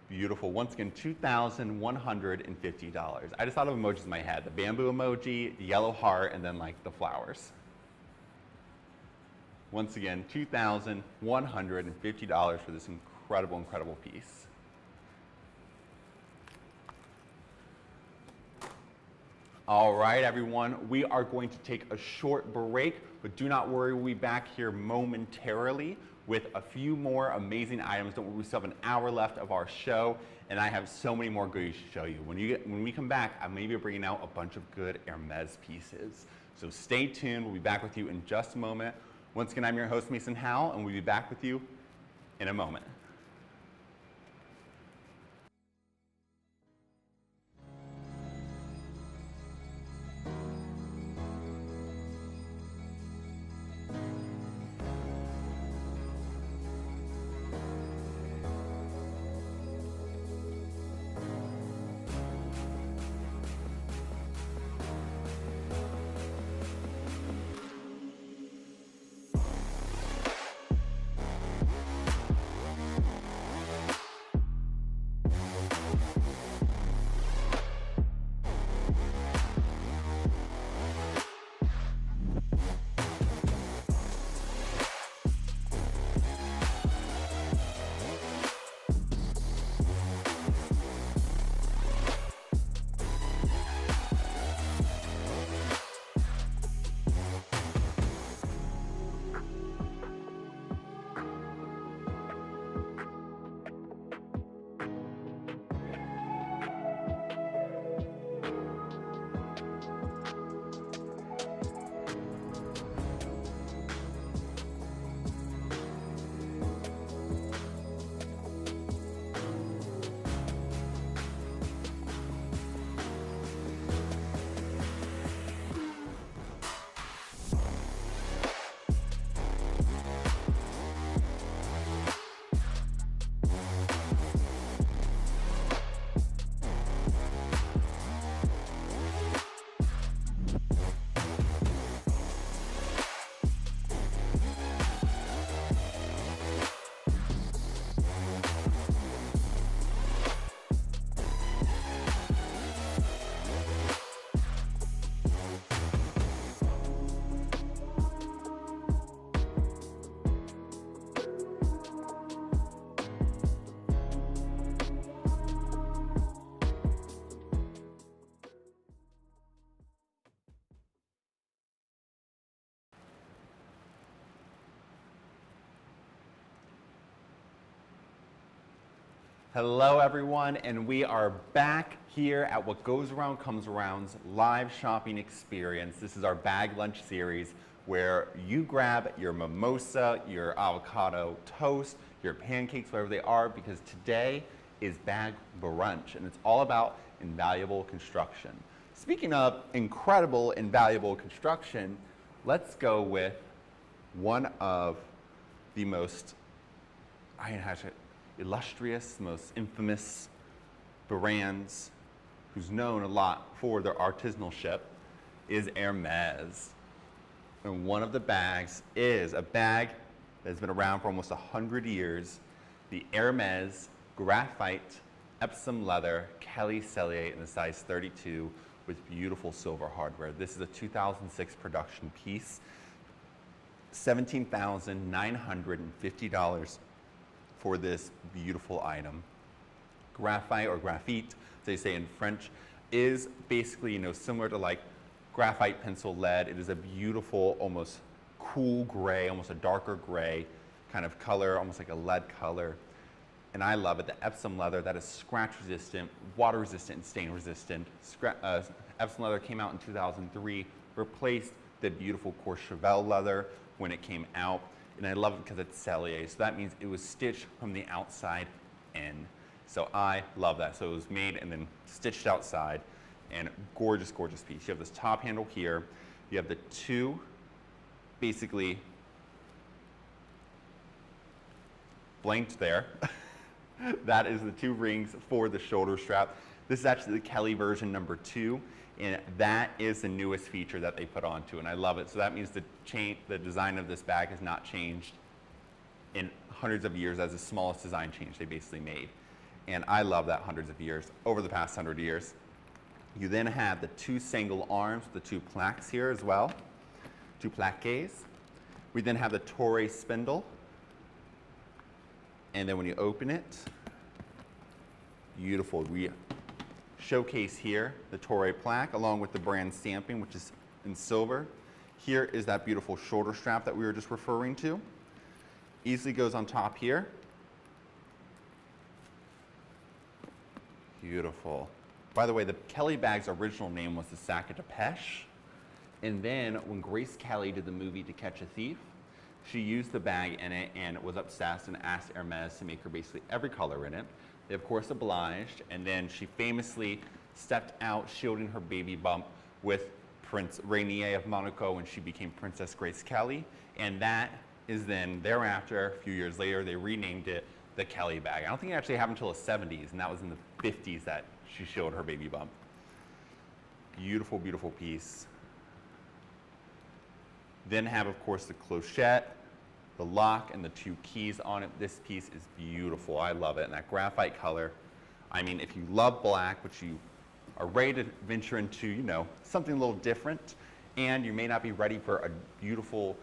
Beautiful. Once again, $2,150. I just thought of emojis in my head. The bamboo emoji, the yellow heart, and then like the flowers. Once again, $2,150 for this incredible, incredible piece. All right, everyone, we are going to take a short break, but do not worry, we'll be back here momentarily with a few more amazing items. Don't worry, we still have an hour left of our show, and I have so many more goodies to show you. When we come back, I may be bringing out a bunch of good Hermes pieces. So stay tuned, we'll be back with you in just a moment. Once again, I'm your host, Mason Howell, and we'll be back with you in a moment. Hello everyone, and we are back here at What Goes Around Comes Around's live shopping experience. This is our bag lunch series where you grab your mimosa, your avocado toast, your pancakes, whatever they are, because today is bag brunch and it's all about invaluable construction. Speaking of incredible invaluable construction, let's go with one of the most illustrious, most infamous brands who's known a lot for their artisanalship is Hermes. And one of the bags is a bag that's been around for almost 100 years, the Hermes Graphite Epsom Leather Kelly Cellier in the size 32 with beautiful silver hardware. This is a 2006 production piece, $17,950 for this beautiful item. Graphite or graphite, as they say in French, is basically, similar to like graphite pencil lead. It is a beautiful, almost cool gray, almost a darker gray kind of color, almost like a lead color. And I love it. The Epsom leather, that is scratch resistant, water resistant, and stain resistant. Epsom leather came out in 2003, replaced the beautiful Courchevel leather when it came out. And I love it because it's Cellier, so that means it was stitched from the outside in. So I love that. So it was made and then stitched outside, and gorgeous, gorgeous piece. You have this top handle here. You have the two, basically, blanked there. That is the two rings for the shoulder strap. This is actually the Kelly version number 2. And that is the newest feature that they put onto, and I love it. So that means the design of this bag has not changed in hundreds of years. As the smallest design change they basically made. And I love that hundreds of years, over the past 100 years. You then have the two single arms, the two plaques here as well, two plaques. We then have the Torre spindle. And then when you open it, beautiful. We showcase here the Torre plaque along with the brand stamping, which is in silver. Here is that beautiful shoulder strap that we were just referring to. Easily goes on top here. Beautiful. By the way, the Kelly bag's original name was the Sac à Dépêche. And then when Grace Kelly did the movie To Catch a Thief, she used the bag in it and was obsessed and asked Hermes to make her basically every color in it. They of course obliged, and then she famously stepped out shielding her baby bump with Prince Rainier of Monaco when she became Princess Grace Kelly. And that is then thereafter, a few years later, they renamed it the Kelly bag. I don't think it actually happened until the 70s, and that was in the 50s that she showed her baby bump. Beautiful, beautiful piece. Then have, of course, the clochette, the lock, and the two keys on it. This piece is beautiful. I love it. And that graphite color. I mean, if you love black, which you are ready to venture into, something a little different, and you may not be ready for a beautiful,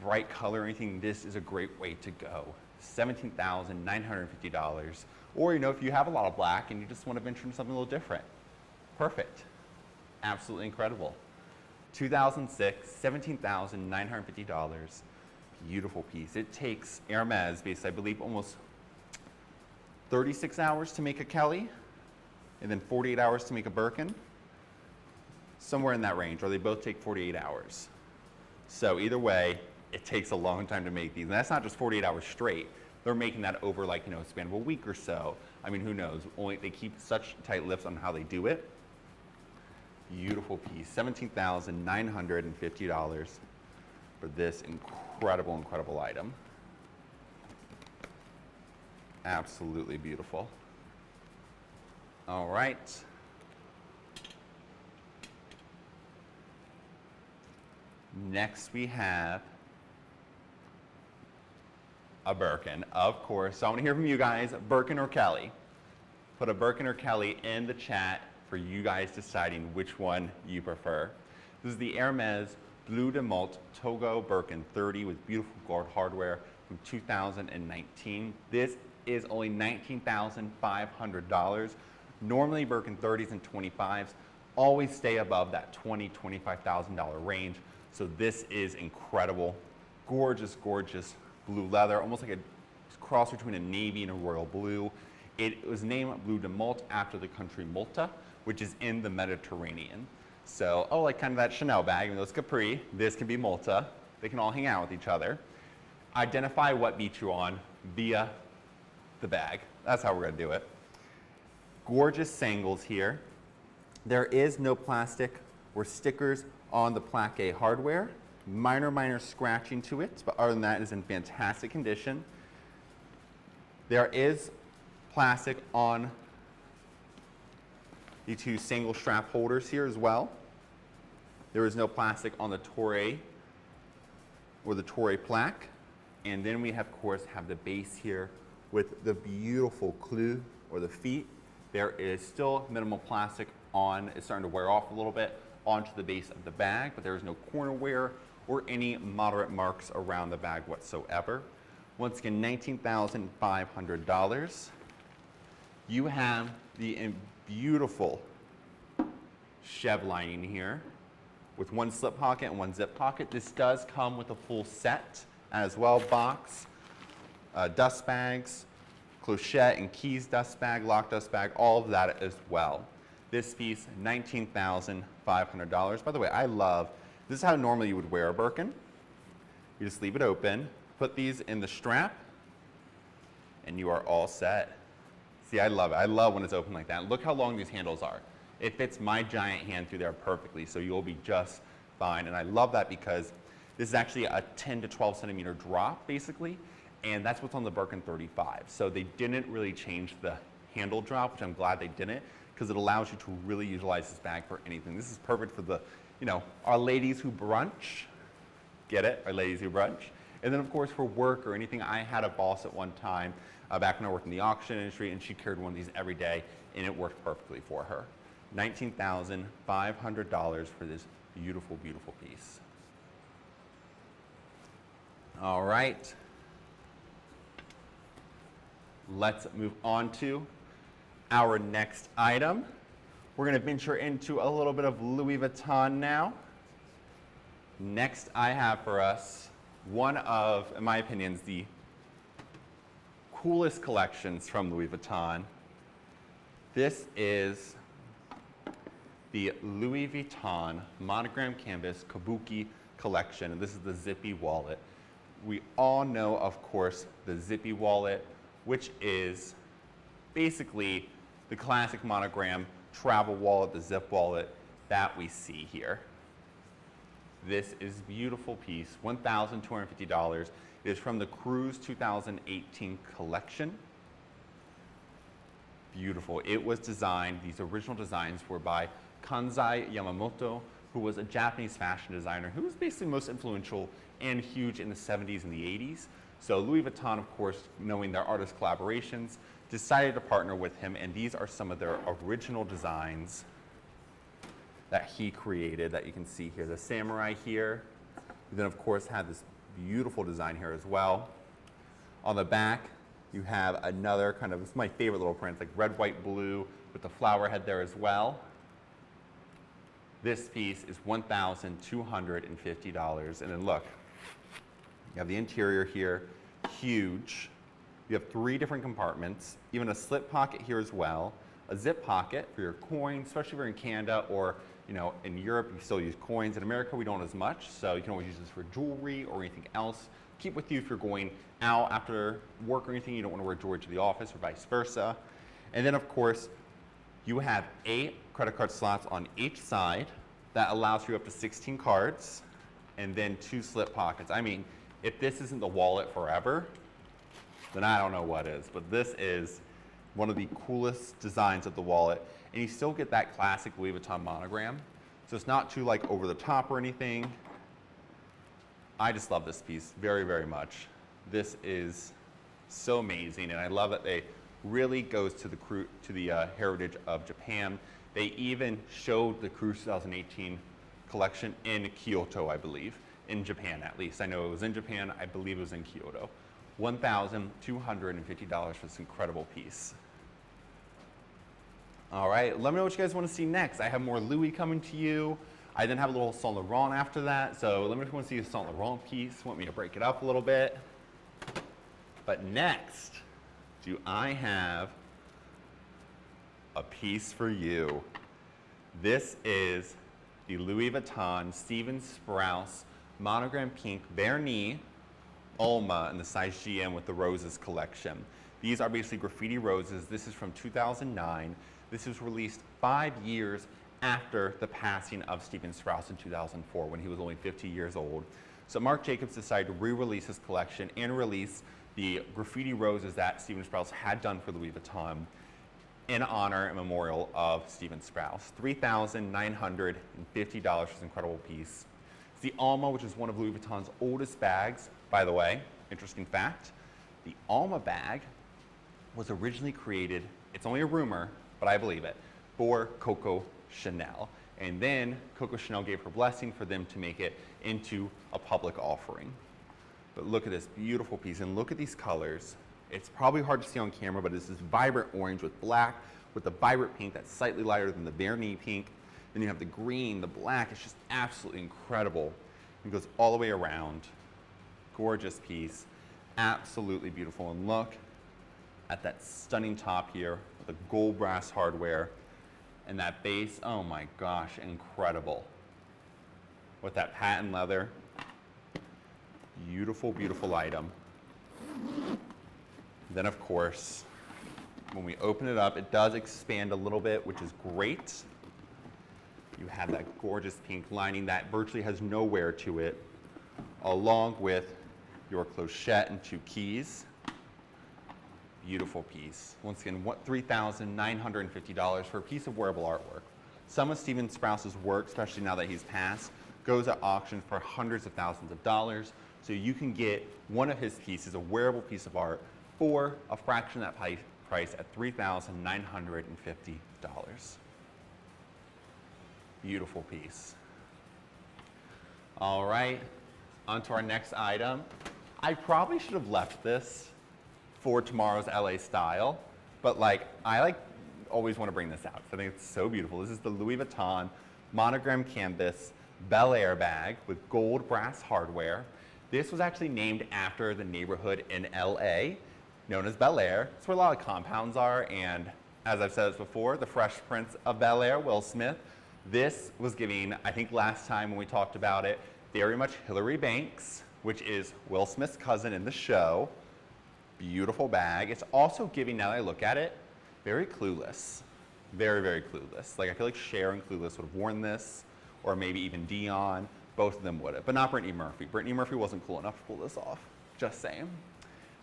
bright color or anything, this is a great way to go. $17,950. Or, if you have a lot of black and you just want to venture into something a little different. Perfect. Absolutely incredible. 2006, $17,950. Beautiful piece. It takes Hermes, based, I believe, almost 36 hours to make a Kelly, and then 48 hours to make a Birkin. Somewhere in that range, or they both take 48 hours. So either way, it takes a long time to make these. And that's not just 48 hours straight. They're making that over a span of a week or so. I mean, who knows? They keep such tight lips on how they do it. Beautiful piece, $17,950 for this incredible, incredible item. Absolutely beautiful. All right. Next we have a Birkin, of course. So I want to hear from you guys, Birkin or Kelly. Put a Birkin or Kelly in the chat for you guys deciding which one you prefer. This is the Hermes Bleu de Malt Togo Birkin 30 with beautiful gold hardware from 2019. This is only $19,500. Normally Birkin 30s and 25s always stay above that $20,000, $25,000 range. So this is incredible. Gorgeous, gorgeous blue leather, almost like a cross between a navy and a royal blue. It was named Bleu de Malte after the country Malta, which is in the Mediterranean. So, oh, like kind of that Chanel bag, even though it's Capri, this can be Malta. They can all hang out with each other. Identify what beach you're on via the bag. That's how we're gonna do it. Gorgeous sangles here. There is no plastic or stickers on the plaqué hardware. Minor scratching to it, but other than that, it is in fantastic condition. There is plastic on the two single strap holders here as well. There is no plastic on the Torre or the Torre plaque. And then we, of course, have the base here with the beautiful clou or the feet. There is still minimal plastic on, it's starting to wear off a little bit, onto the base of the bag, but there is no corner wear or any moderate marks around the bag whatsoever. Once again, $19,500. You have the beautiful Chev lining here with one slip pocket and one zip pocket. This does come with a full set as well, box, dust bags, clochette and keys dust bag, lock dust bag, all of that as well. This piece, $19,500. By the way, I love, this is how normally you would wear a Birkin. You just leave it open, put these in the strap, and you are all set. See, I love it. I love when it's open like that. Look how long these handles are. It fits my giant hand through there perfectly, so you'll be just fine. And I love that because this is actually a 10 to 12 centimeter drop, basically, and that's what's on the Birkin 35. So they didn't really change the handle drop, which I'm glad they didn't, because it allows you to really utilize this bag for anything. This is perfect for the, you know, our ladies who brunch. Get it? Our ladies who brunch. And then, of course, for work or anything, I had a boss at one time back when I worked in the auction industry, and she carried one of these every day, and it worked perfectly for her. $19,500 for this beautiful, beautiful piece. All right. Let's move on to our next item. We're going to venture into a little bit of Louis Vuitton now. Next, I have for us one of, in my opinion, the coolest collections from Louis Vuitton. This is the Louis Vuitton Monogram Canvas Kabuki collection, and this is the Zippy wallet. We all know, of course, the Zippy wallet, which is basically the classic monogram travel wallet, the zip wallet that we see here. This is a beautiful piece, $1,250. It is from the Cruise 2018 collection. Beautiful. It was designed, these original designs were by Kanzai Yamamoto, who was a Japanese fashion designer who was basically most influential and huge in the 70s and the 80s. So Louis Vuitton, of course, knowing their artist collaborations, decided to partner with him, and these are some of their original designs that he created that you can see here. The samurai here. We then, of course, have this beautiful design here as well. On the back, you have another kind of, it's my favorite little print, like red, white, blue with the flower head there as well. This piece is $1,250. And then look, you have the interior here, huge. You have 3 different compartments, even a slip pocket here as well, a zip pocket for your coins, especially if you're in Canada or, you know, in Europe, you still use coins. In America, we don't as much, so you can always use this for jewelry or anything else. Keep with you if you're going out after work or anything, you don't want to wear jewelry to the office or vice versa. And then, of course, you have 8 credit card slots on each side that allows for you up to 16 cards, and then 2 slip pockets. I mean, if this isn't the wallet forever, then I don't know what is. But this is one of the coolest designs of the wallet, and you still get that classic Louis Vuitton monogram. So it's not too like over the top or anything. I just love this piece very, very much. This is so amazing, and I love that they really goes to the heritage of Japan. They even showed the Cruise 2018 collection in Kyoto, I believe, in Japan at least. I know it was in Japan, I believe it was in Kyoto. $1,250 for this incredible piece. All right, let me know what you guys want to see next. I have more Louis coming to you. I then have a little Saint Laurent after that, so let me know if you want to see a Saint Laurent piece, want me to break it up a little bit. But next, do I have a piece for you. This is the Louis Vuitton Stephen Sprouse Monogram Pink Bare Knee Alma in the size GM with the roses collection. These are basically graffiti roses. This is from 2009. This was released 5 years after the passing of Stephen Sprouse in 2004 when he was only 50 years old. So Marc Jacobs decided to re-release his collection and release the graffiti roses that Stephen Sprouse had done for Louis Vuitton in honor and memorial of Stephen Sprouse. $3,950 for this incredible piece. It's the Alma, which is one of Louis Vuitton's oldest bags. By the way, interesting fact, the Alma bag was originally created, it's only a rumor, but I believe it, for Coco Chanel. And then Coco Chanel gave her blessing for them to make it into a public offering. But look at this beautiful piece, and look at these colors. It's probably hard to see on camera, but it's this vibrant orange with black, with the vibrant pink that's slightly lighter than the bare knee pink. Then you have the green, the black. It's just absolutely incredible. It goes all the way around. Gorgeous piece, absolutely beautiful. And look at that stunning top here with the gold brass hardware and that base. Oh my gosh, incredible. With that patent leather. Beautiful, beautiful item. Then of course, when we open it up, it does expand a little bit, which is great. You have that gorgeous pink lining that virtually has no wear to it, along with your clochette and 2 keys. Beautiful piece. Once again, $3,950 for a piece of wearable artwork. Some of Stephen Sprouse's work, especially now that he's passed, goes at auction for hundreds of thousands of dollars. So you can get one of his pieces, a wearable piece of art, for a fraction of that price at $3,950. Beautiful piece. All right, on to our next item. I probably should have left this for tomorrow's LA style, but I always want to bring this out because I think it's so beautiful. This is the Louis Vuitton Monogram Canvas Bel Air bag with gold brass hardware. This was actually named after the neighborhood in LA known as Bel Air. It's where a lot of compounds are, and as I've said this before, the Fresh Prince of Bel Air, Will Smith, this was giving, I think last time when we talked about it, very much Hillary Banks, which is Will Smith's cousin in the show. Beautiful bag. It's also giving, now that I look at it, very Clueless. Very, very Clueless. I feel like Cher and Clueless would have worn this, or maybe even Dion. Both of them would have, but not Brittany Murphy. Brittany Murphy wasn't cool enough to pull this off. Just saying.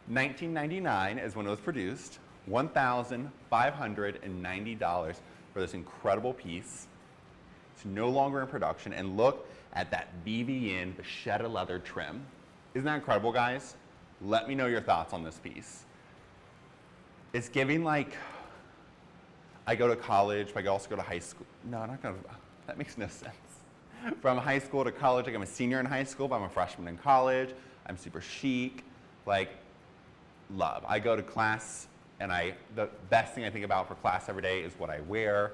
1999 is when it was produced. $1,590 for this incredible piece. It's no longer in production, and look at that BVN vachetta leather trim. Isn't that incredible, guys? Let me know your thoughts on this piece. It's giving I go to college, but I also go to high school. No, I'm not gonna, that makes no sense. From high school to college, I'm a senior in high school, but I'm a freshman in college. I'm super chic, love. I go to class, and the best thing I think about for class every day is what I wear.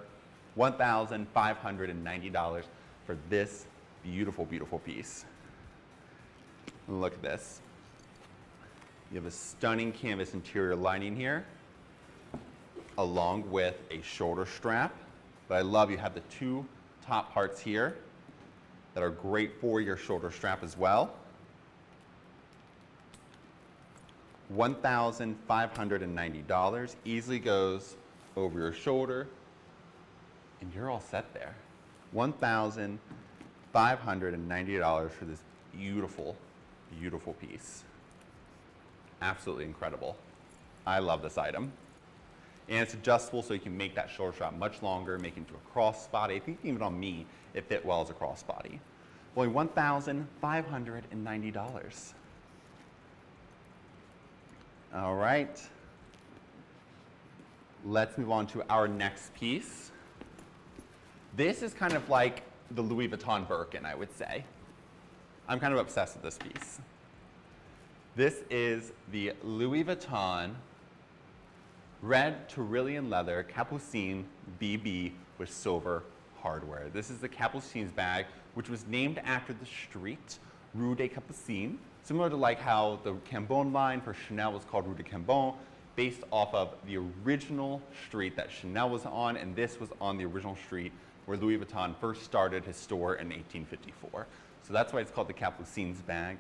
$1,590 for this beautiful, beautiful piece. Look at this. You have a stunning canvas interior lining here, along with a shoulder strap. But I love you have the 2 top parts here that are great for your shoulder strap as well. $1,590 easily goes over your shoulder, and you're all set there. $1,590 for this beautiful, beautiful piece. Absolutely incredible. I love this item. And it's adjustable so you can make that shoulder strap much longer, make it into a crossbody. I think even on me, it fit well as a crossbody. Only $1,590. All right. Let's move on to our next piece. This is kind of like the Louis Vuitton Birkin, I would say. I'm kind of obsessed with this piece. This is the Louis Vuitton Red Tyrolean Leather Capucine BB with silver hardware. This is the Capucine's bag, which was named after the street, Rue des Capucines. Similar to how the Cambon line for Chanel was called Rue de Cambon, based off of the original street that Chanel was on, and this was on the original street where Louis Vuitton first started his store in 1854. So that's why it's called the Capucin's bag.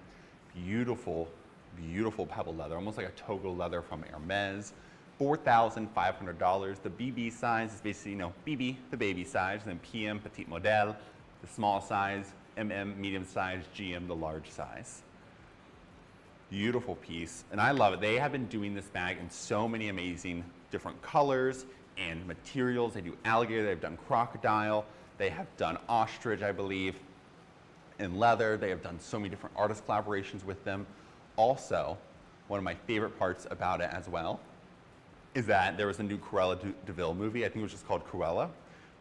Beautiful, beautiful pebble leather, almost like a togo leather from Hermes. $4,500. The BB size is basically, you know, BB, the baby size, and then PM, petite modèle, the small size, MM, medium size, GM, the large size. Beautiful piece, and I love it. They have been doing this bag in so many amazing different colors and materials. They do alligator, they've done crocodile, they have done ostrich, I believe, in leather. They have done so many different artist collaborations with them. Also, one of my favorite parts about it as well is that there was a new Cruella de Vil movie, I think it was just called Cruella,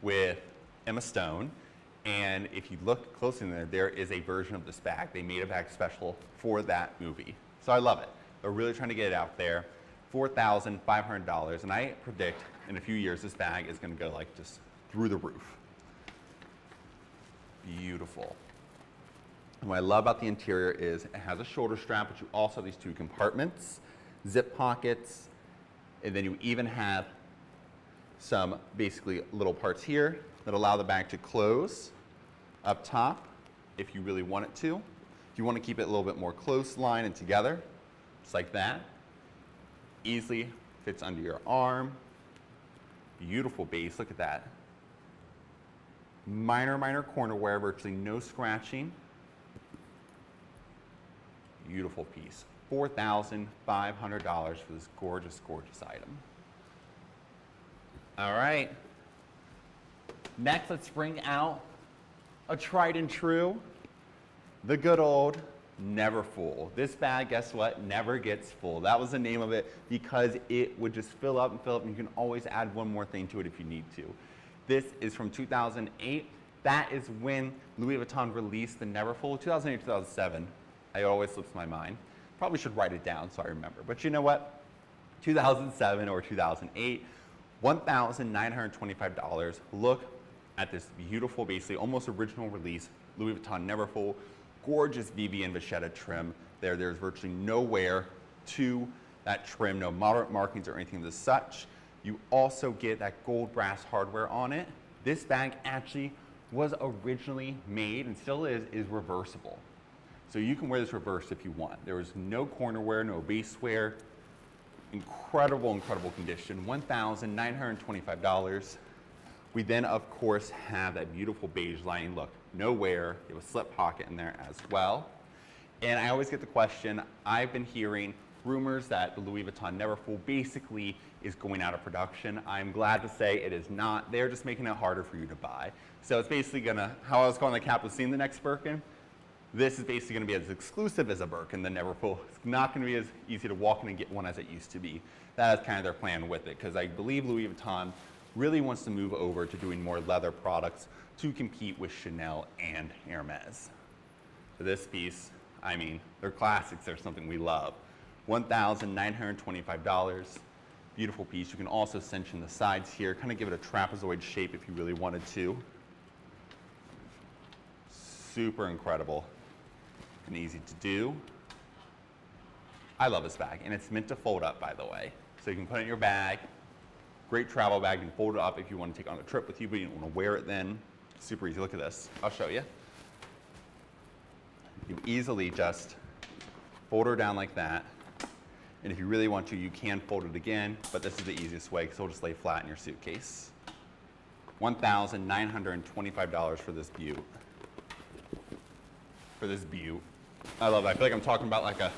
with Emma Stone. And if you look closely in there, there is a version of this bag. They made a bag special for that movie. So I love it. They're really trying to get it out there. $4,500, and I predict in a few years this bag is gonna go like just through the roof. Beautiful. And what I love about the interior is it has a shoulder strap, but you also have these two compartments, zip pockets, and then you even have some basically little parts here that allow the bag to close up top if you really want it to. If you want to keep it a little bit more close line and together, just like that, easily fits under your arm. Beautiful base, look at that. Minor corner wear, virtually no scratching. Beautiful piece. $4,500 for this gorgeous, gorgeous item. All right. Next, let's bring out a tried and true, the good old Never Full. This bag, guess what? Never gets full. That was the name of it because it would just fill up, and you can always add one more thing to it if you need to. This is from 2008. That is when Louis Vuitton released the Never Full. 2008, 2007. It always slips my mind. Probably should write it down so I remember. But you know what? 2007 or 2008, $1,925. Look at this beautiful, basically almost original release, Louis Vuitton Never Full, gorgeous Vivienne Vachetta trim there. There's virtually no wear to that trim, no moderate markings or anything of the such. You also get that gold brass hardware on it. This bag actually was originally made, and still is reversible. So you can wear this reversed if you want. There was no corner wear, no base wear. Incredible, incredible condition, $1,925. We then, of course, have that beautiful beige lining look. No wear, you have a slip pocket in there as well. And I always get the question, I've been hearing rumors that the Louis Vuitton Never Full basically is going out of production. I'm glad to say it is not. They're just making it harder for you to buy. So it's basically gonna, how I was calling the Capucine the next Birkin, this is basically gonna be as exclusive as a Birkin, the Never Full. It's not gonna be as easy to walk in and get one as it used to be. That is kind of their plan with it, because I believe Louis Vuitton really wants to move over to doing more leather products to compete with Chanel and Hermes. So this piece, I mean, they're classics, they're something we love. $1,925, beautiful piece. You can also cinch in the sides here, kind of give it a trapezoid shape if you really wanted to. Super incredible and easy to do. I love this bag, and it's meant to fold up, by the way. So you can put it in your bag. Great travel bag. You can fold it up if you want to take it on a trip with you, but you don't want to wear it then. Super easy. Look at this. I'll show you. You easily just fold her down like that. And if you really want to, you can fold it again, but this is the easiest way because it'll just lay flat in your suitcase. $1,925 for this beaut. I love that. I feel like I'm talking about like a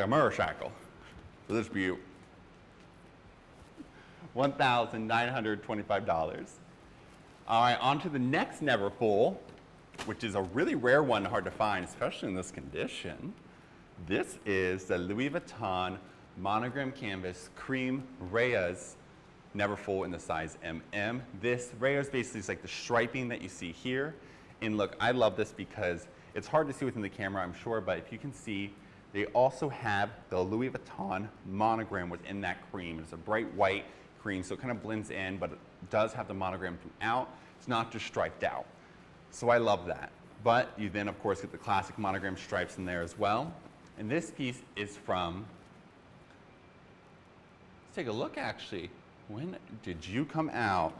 motorcycle for this beaut. $1,925. All right, on to the next Never Full, which is a really rare one, hard to find, especially in this condition. This is the Louis Vuitton Monogram Canvas Cream Reyes Never Full in the size MM. This Reyes basically is like the striping that you see here. And look, I love this because it's hard to see within the camera, I'm sure, but if you can see, they also have the Louis Vuitton monogram within that cream. It's a bright white cream, so it kind of blends in, but it does have the monogram throughout. It's not just striped out. So I love that. But you then, of course, get the classic monogram stripes in there as well. And this piece is from Let's take a look actually. When did you come out?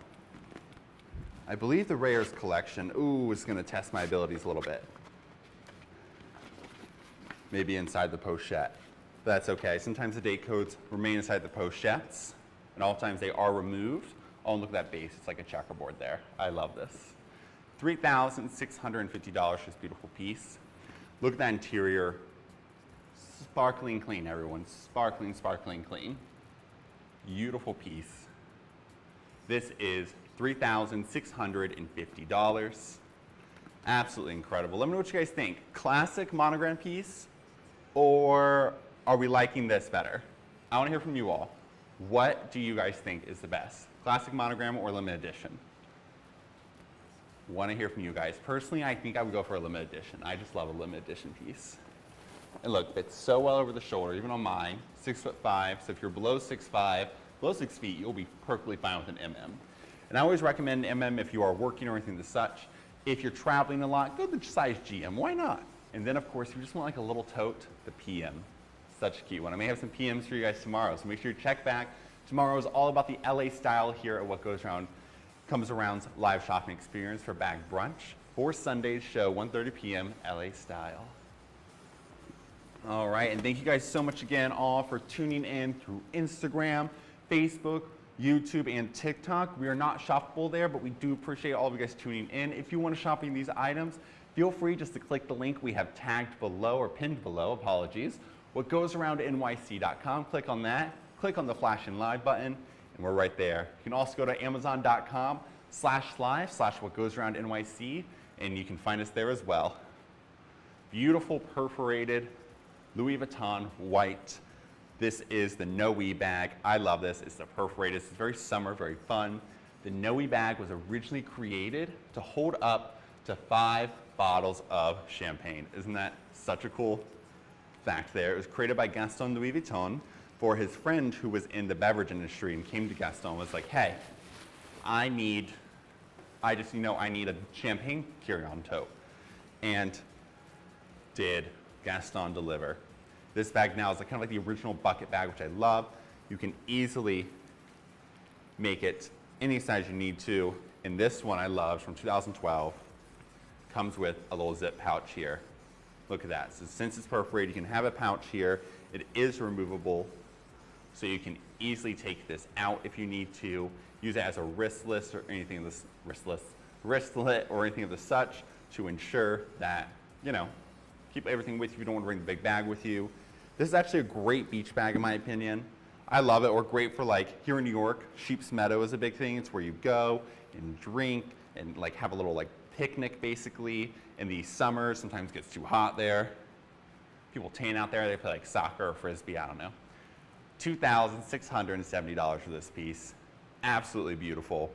I believe the Rares collection, ooh, is gonna test my abilities a little bit. Maybe inside the pochette. But that's okay. Sometimes the date codes remain inside the pochettes, and oftentimes they are removed. Oh, and look at that base. It's like a checkerboard there. I love this. $3,650 for this beautiful piece. Look at that interior. Sparkling clean, everyone. Sparkling, sparkling clean. Beautiful piece. This is $3,650. Absolutely incredible. Let me know what you guys think. Classic monogram piece, or are we liking this better? I want to hear from you all. What do you guys think is the best? Classic monogram or limited edition? Want to hear from you guys. Personally, I think I would go for a limited edition. I just love a limited edition piece. And look, fits so well over the shoulder, even on mine. 6'5", so if you're below 6'5", below 6 feet, you'll be perfectly fine with an MM. And I always recommend an MM if you are working or anything of such. If you're traveling a lot, go the size GM, why not? And then of course, if you just want like a little tote, the PM. Such a cute one. I may have some PMs for you guys tomorrow, so make sure you check back. Tomorrow is all about the LA style here at What Goes Around Comes Around's live shopping experience for Bag Brunch. For Sunday's show, 1:30 p.m. LA style. All right, and thank you guys so much again all for tuning in through Instagram, Facebook, YouTube, and TikTok. We are not shoppable there, but we do appreciate all of you guys tuning in. If you want to shop in these items, feel free just to click the link we have tagged below or pinned below, apologies, whatgoesaroundnyc.com. Click on that, click on the flash and live button, and we're right there. You can also go to amazon.com/live/whatgoesaroundnyc, and you can find us there as well. Beautiful perforated Louis Vuitton white. This is the Noe bag. I love this. It's the perforated. It's very summer, very fun. The Noe bag was originally created to hold up to 5 bottles of champagne. Isn't that such a cool fact there? It was created by Gaston Louis Vuitton for his friend who was in the beverage industry and came to Gaston and was like, hey, I need a champagne carry-on tote. And did Gaston deliver. This bag now is kind of like the original bucket bag, which I love. You can easily make it any size you need to. And this one I love from 2012. Comes with a little zip pouch here. Look at that. So since it's perforated, you can have a pouch here. It is removable, so you can easily take this out if you need to. Use it as a wristlet or anything of this wristlet or anything of the such to ensure that, you know, keep everything with you. You don't want to bring the big bag with you. This is actually a great beach bag in my opinion. I love it. Or great for like here in New York, Sheep's Meadow is a big thing. It's where you go and drink and like have a little like picnic basically. In the summer, sometimes it gets too hot there. People tan out there, they play like soccer or frisbee, I don't know. $2,670 for this piece. Absolutely beautiful.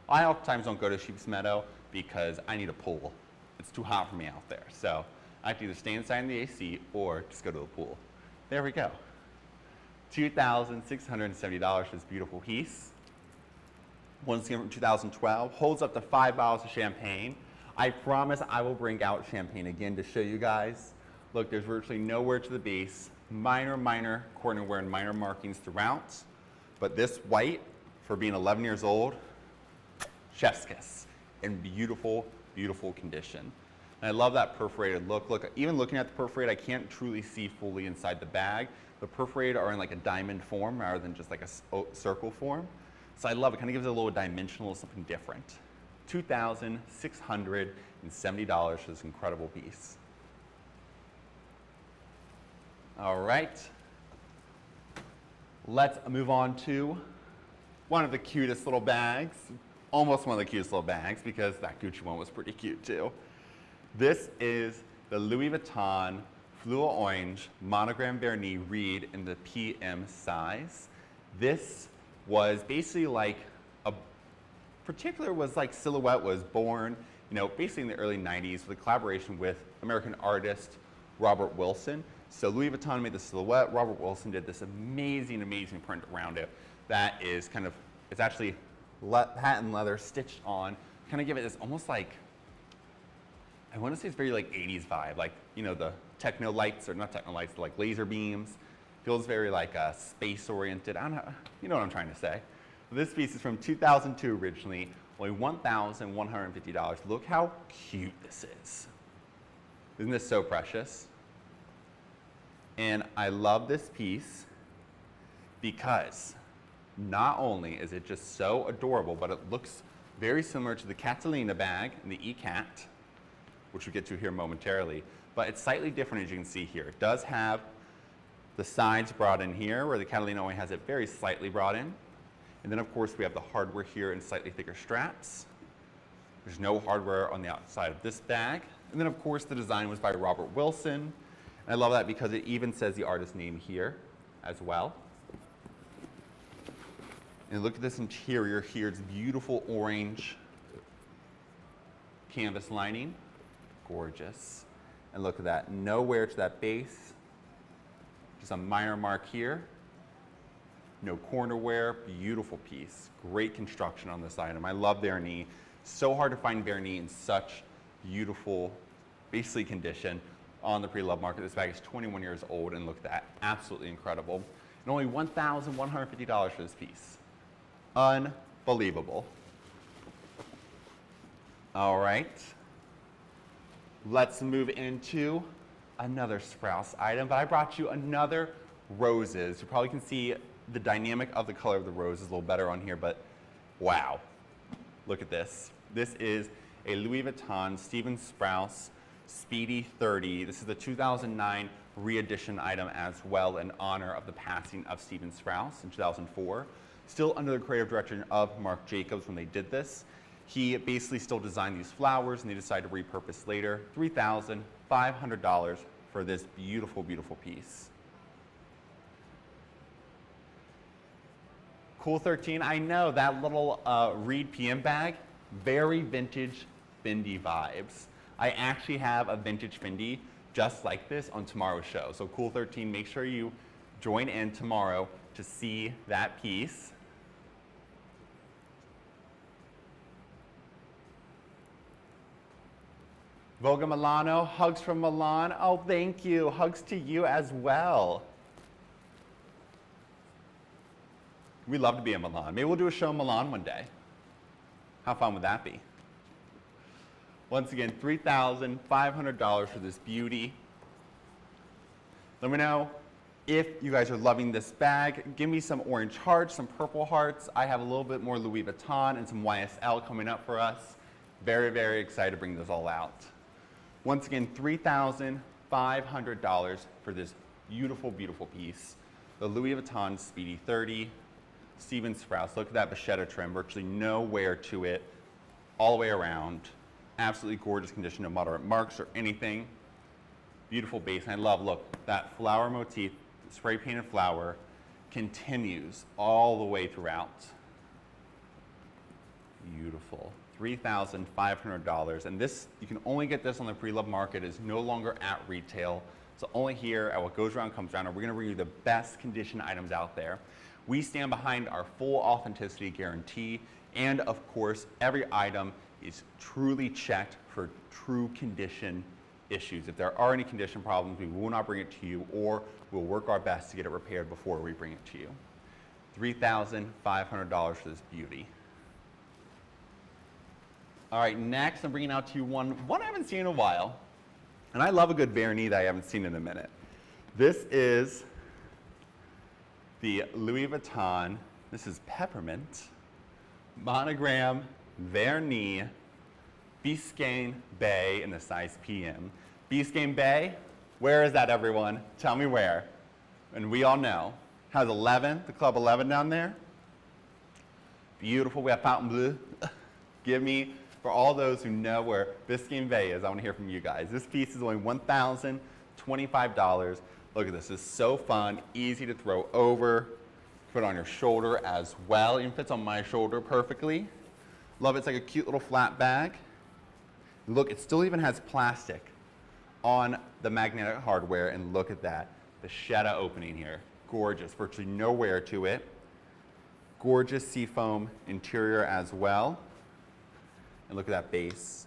I oftentimes don't go to Sheep's Meadow because I need a pool. It's too hot for me out there. So I have to either stay inside in the AC or just go to the pool. There we go. $2,670 for this beautiful piece. Once again from 2012, holds up to 5 bottles of champagne. I promise I will bring out champagne again to show you guys. Look, there's virtually no wear to the base. Minor corner wear and minor markings throughout. But this white, for being 11 years old, chef's kiss. In beautiful, beautiful condition. And I love that perforated look. Look, even looking at the perforated, I can't truly see fully inside the bag. The perforated are in like a diamond form rather than just like a circle form. So I love it. Kind of gives it a little dimensional, something different. $2,670 for this incredible piece. All right. Let's move on to one of the cutest little bags. Almost one of the cutest little bags because that Gucci one was pretty cute too. This is the Louis Vuitton Fluo Orange Monogram Vernis Reed in the PM size. This was basically like Silhouette was born, you know, basically in the early 90s with a collaboration with American artist Robert Wilson. So Louis Vuitton made the silhouette. Robert Wilson did this amazing, amazing print around it that is kind of, it's actually patent leather stitched on, kind of give it this almost like, I want to say it's very like 80s vibe, like, you know, the techno lights, or not techno lights, like laser beams. Feels very like space oriented. I don't know, you know what I'm trying to say. This piece is from 2002 originally, only $1,150. Look how cute this is. Isn't this so precious? And I love this piece because not only is it just so adorable, but it looks very similar to the Catalina bag and the E-Cat, which we'll get to here momentarily, but it's slightly different as you can see here. It does have the sides brought in here, where the Catalina only has it very slightly brought in. And then of course we have the hardware here in slightly thicker straps. There's no hardware on the outside of this bag. And then of course the design was by Robert Wilson. And I love that because it even says the artist's name here as well. And look at this interior here. It's beautiful orange canvas lining. Gorgeous. And look at that. No wear to that base. Just a minor mark here. No corner wear. Beautiful piece. Great construction on this item. I love vernis. So hard to find vernis in such beautiful, basically condition on the pre-loved market. This bag is 21 years old, and look at that. Absolutely incredible. And only $1,150 for this piece. Unbelievable. All right. Let's move into another Sprouse item, but I brought you another roses. You probably can see the dynamic of the color of the roses a little better on here, but wow. Look at this. This is a Louis Vuitton Stephen Sprouse Speedy 30. This is the 2009 re-edition item as well in honor of the passing of Stephen Sprouse in 2004. Still under the creative direction of Marc Jacobs when they did this. He basically still designed these flowers and they decided to repurpose later. $3,500 for this beautiful, beautiful piece. Cool 13, I know that little Reed PM bag, very vintage Fendi vibes. I actually have a vintage Fendi just like this on tomorrow's show. So Cool 13, make sure you join in tomorrow to see that piece. Voga Milano, hugs from Milan. Oh, thank you. Hugs to you as well. We love to be in Milan. Maybe we'll do a show in Milan one day. How fun would that be? Once again, $3,500 for this beauty. Let me know if you guys are loving this bag. Give me some orange hearts, some purple hearts. I have a little bit more Louis Vuitton and some YSL coming up for us. Very, very excited to bring this all out. Once again, $3,500 for this beautiful, beautiful piece. The Louis Vuitton Speedy 30, Stephen Sprouse. Look at that vachetta trim, virtually no wear to it, all the way around. Absolutely gorgeous condition, no moderate marks or anything. Beautiful base, and I love, look, that flower motif, spray painted flower, continues all the way throughout. Beautiful. $3,500, and this, you can only get this on the pre-loved market. It's no longer at retail. So only here at What Goes Around Comes Around, and we're gonna bring you the best condition items out there. We stand behind our full authenticity guarantee, and of course, every item is truly checked for true condition issues. If there are any condition problems, we will not bring it to you, or we'll work our best to get it repaired before we bring it to you. $3,500 for this beauty. All right, next I'm bringing out to you one I haven't seen in a while, and I love a good vernis that I haven't seen in a minute. This is the Louis Vuitton, this is Peppermint, Monogram Vernis Biscayne Bay in the size PM. Biscayne Bay, where is that, everyone? Tell me where. And we all know. Has 11, the Club 11 down there. Beautiful, we have Fontainebleau. Give me, for all those who know where Biscayne Bay is, I want to hear from you guys. This piece is only $1,025. Look at this, it's so fun, easy to throw over. Put it on your shoulder as well. It even fits on my shoulder perfectly. Love it, it's like a cute little flat bag. Look, it still even has plastic on the magnetic hardware, and look at that. The vachetta opening here, gorgeous, virtually no wear to it. Gorgeous seafoam interior as well. And look at that base.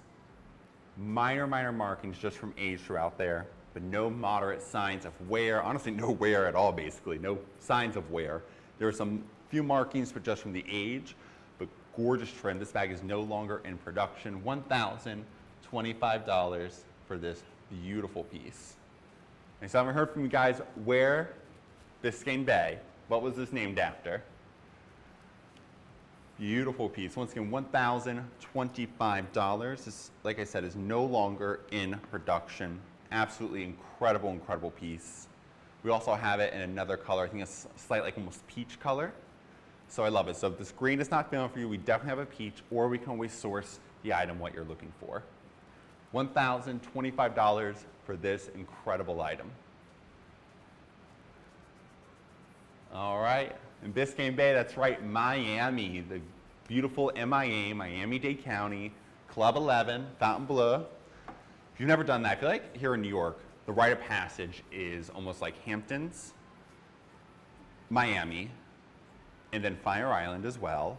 Minor markings just from age throughout there. but no moderate signs of wear. Honestly, no wear at all, basically. No signs of wear. There are some few markings, but just from the age, but gorgeous trim. This bag is no longer in production. $1,025 for this beautiful piece. And so I haven't heard from you guys where Biscayne Bay, what was this named after? Beautiful piece. Once again, $1,025. This, like I said, is no longer in production. Absolutely incredible, incredible piece. We also have it in another color. I think it's slightly like almost peach color. So I love it. So if this green is not feeling for you, we definitely have a peach, or we can always source the item what you're looking for. $1,025 for this incredible item. All right, in Biscayne Bay, that's right, Miami, the beautiful MIA, Miami-Dade County, Club 11, Fontainebleau. If you've never done that, I feel like here in New York, the rite of passage is almost like Hamptons, Miami, and then Fire Island as well.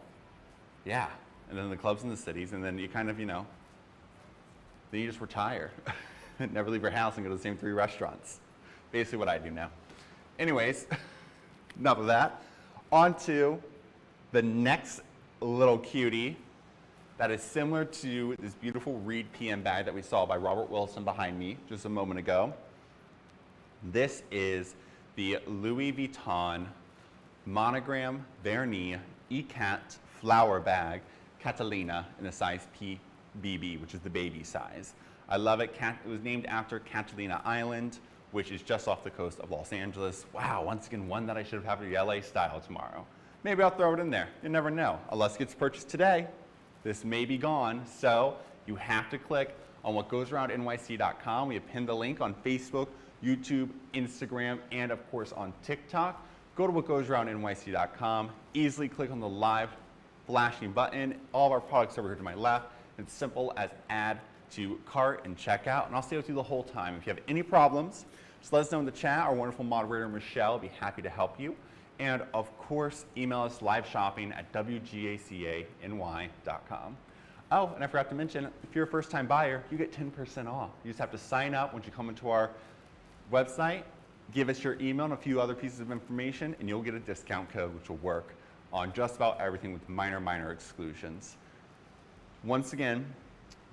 Yeah, and then the clubs in the cities, and then you kind of, you know, then you just retire. Never leave your house and go to the same 3 restaurants. Basically what I do now. Anyways, enough of that. On to the next little cutie that is similar to this beautiful Reed PM bag that we saw by Robert Wilson behind me just a moment ago. This is the Louis Vuitton Monogram Vernis ECAT flower bag, Catalina, in the size PBB, which is the baby size. I love it. It was named after Catalina Island, which is just off the coast of Los Angeles. Wow, once again, one that I should have the LA style tomorrow. Maybe I'll throw it in there. You never know. Unless it gets purchased today, this may be gone. So you have to click on whatgoesaroundnyc.com. We have pinned the link on Facebook, YouTube, Instagram, and of course on TikTok. Go to whatgoesaroundnyc.com. Easily click on the live flashing button. All of our products over here to my left. It's simple as add to cart and checkout, and I'll stay with you the whole time. If you have any problems, just let us know in the chat. Our wonderful moderator, Michelle, will be happy to help you. And of course, email us live shopping at WGACANY.com. Oh, and I forgot to mention, if you're a first-time buyer, you get 10% off. You just have to sign up once you come into our website, give us your email and a few other pieces of information, and you'll get a discount code which will work on just about everything with minor exclusions. Once again,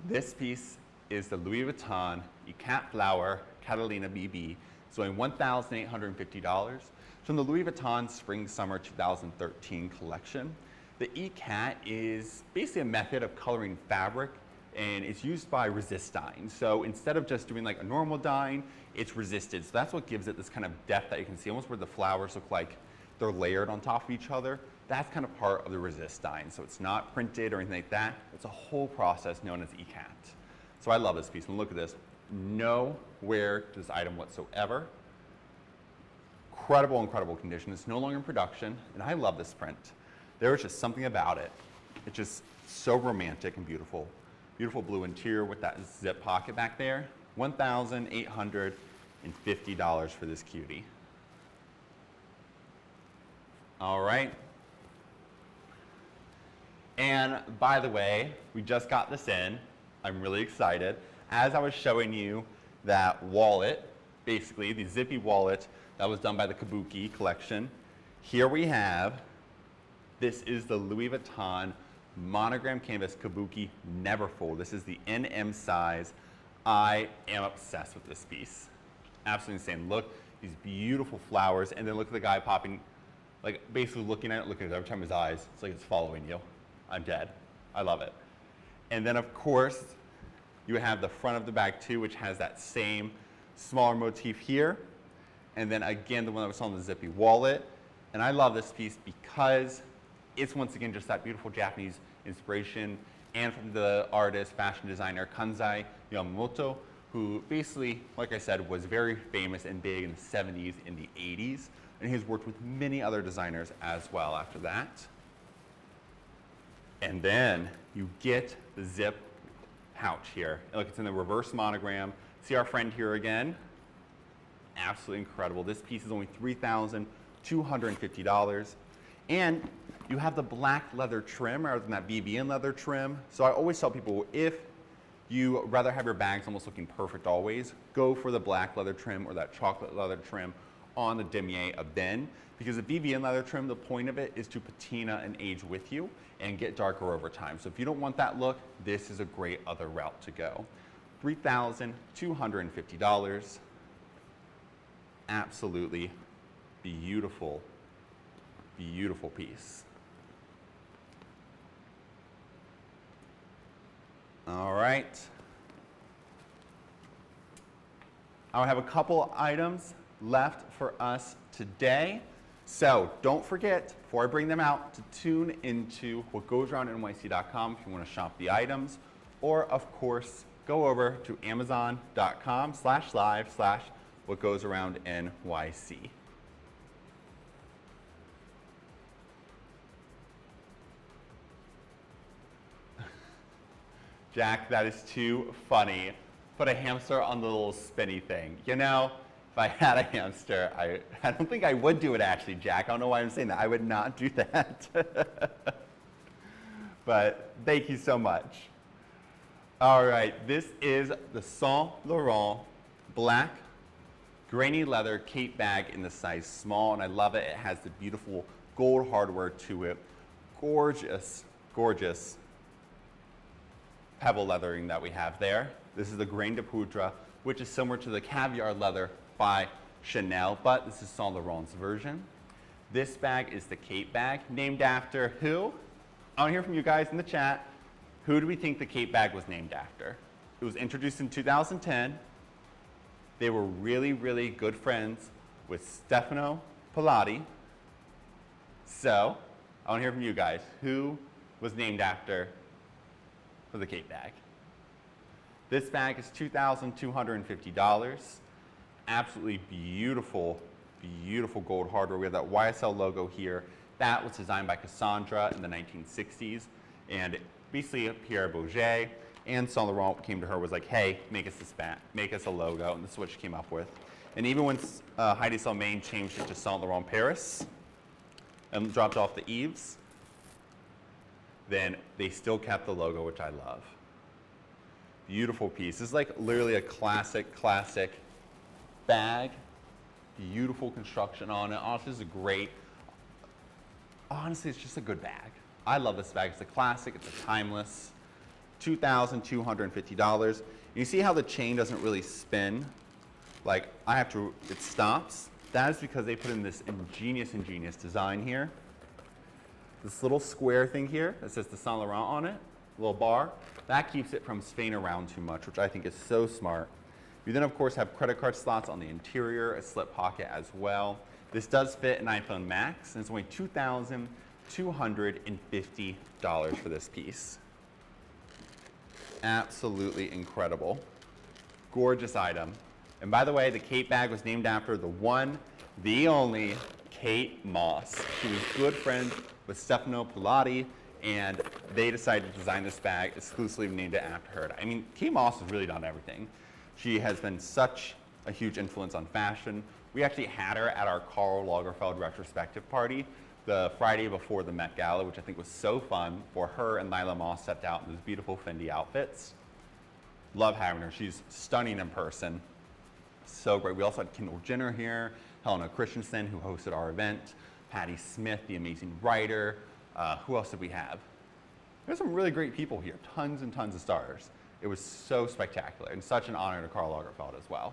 this piece is the Louis Vuitton ECAT Flower Catalina BB. It's only $1,850. From the Louis Vuitton Spring Summer 2013 collection. The ECAT is basically a method of coloring fabric, and it's used by resist dyeing. So instead of just doing like a normal dyeing, it's resisted. So that's what gives it this kind of depth that you can see, almost where the flowers look like they're layered on top of each other. That's kind of part of the resist dyeing. So it's not printed or anything like that. It's a whole process known as ECAT. So I love this piece. And look at this. No wear to this item whatsoever. Incredible condition. It's no longer in production. And I love this print. There is just something about it. It's just so romantic and beautiful. Beautiful blue interior with that zip pocket back there. $1,850 for this cutie. All right. And by the way, we just got this in. I'm really excited. As I was showing you that wallet, basically the zippy wallet that was done by the Kabuki collection, here we have, this is the Louis Vuitton Monogram Canvas Kabuki Neverfold. This is the NM size. I am obsessed with this piece. Absolutely insane. Look, these beautiful flowers, and then look at the guy popping, like basically looking at it every time his eyes, it's like it's following you. I'm dead. I love it. And then of course, you have the front of the bag too, which has that same smaller motif here. And then again, the one that was on the zippy wallet. And I love this piece because it's once again just that beautiful Japanese inspiration, and from the artist, fashion designer Kanzai Yamamoto, who basically, like I said, was very famous and big in the 70s and the 80s. And he's worked with many other designers as well after that. And then you get the zip pouch here. And look, it's in the reverse monogram. See our friend here again? Absolutely incredible. This piece is only $3,250. And you have the black leather trim rather than that BBN leather trim. So I always tell people, if you rather have your bags almost looking perfect always, go for the black leather trim or that chocolate leather trim on the damier abin, because the BVN leather trim, the point of it is to patina and age with you and get darker over time. So if you don't want that look, this is a great other route to go. $3,250. Absolutely beautiful, beautiful piece. All right. I have a couple items left for us today. So don't forget, before I bring them out, to tune into whatgoesaroundnyc.com if you want to shop the items, or of course, go over to amazon.com/live/whatgoesaroundnyc. Jack, that is too funny. Put a hamster on the little spinny thing. You know, if I had a hamster, I don't think I would do it actually, Jack. I don't know why I'm saying that. I would not do that. But thank you so much. All right, this is the Saint Laurent black grainy leather cape bag in the size small, and I love it. It has the beautiful gold hardware to it. Gorgeous, gorgeous pebble leathering that we have there. This is the grain de poudre, which is similar to the caviar leather by Chanel, but this is Saint Laurent's version. This bag is the cape bag, named after who? I want to hear from you guys in the chat. Who do we think the cape bag was named after? It was introduced in 2010. They were really, really good friends with Stefano Pilati. So, I want to hear from you guys. Who was named after for the cape bag? This bag is $2,250. Absolutely beautiful, beautiful gold hardware. We have that YSL logo here. That was designed by Cassandra in the 1960s. And basically Pierre Bourget and Saint Laurent came to her, was like, hey, make us this bag, make us a logo. And this is what she came up with. And even when Heidi Salmain changed it to Saint Laurent Paris and dropped off the eaves, then they still kept the logo, which I love. Beautiful piece. This is like literally a classic bag. Beautiful construction on it. Honestly, this is a great, honestly, it's just a good bag. I love this bag. It's a classic. It's a timeless. $2,250. You see how the chain doesn't really spin? Like, I have to, it stops. That is because they put in this ingenious design here. This little square thing here that says the Saint Laurent on it, little bar, that keeps it from spinning around too much, which I think is so smart. You then, of course, have credit card slots on the interior, a slip pocket as well. This does fit an iPhone Max, and it's only $2,250 for this piece. Absolutely incredible. Gorgeous item. And by the way, the cape bag was named after the one, the only Kate Moss. She was good friends with Stefano Pilati, and they decided to design this bag exclusively named it after her. I mean, Kate Moss has really done everything. She has been such a huge influence on fashion. We actually had her at our Karl Lagerfeld retrospective party the Friday before the Met Gala, which I think was so fun for her and Lila Moss stepped out in those beautiful Fendi outfits. Love having her. She's stunning in person. So great. We also had Kendall Jenner here, Helena Christensen, who hosted our event, Patti Smith, the amazing writer. Who else did we have? There's some really great people here, tons and tons of stars. It was so spectacular and such an honor to Karl Lagerfeld as well.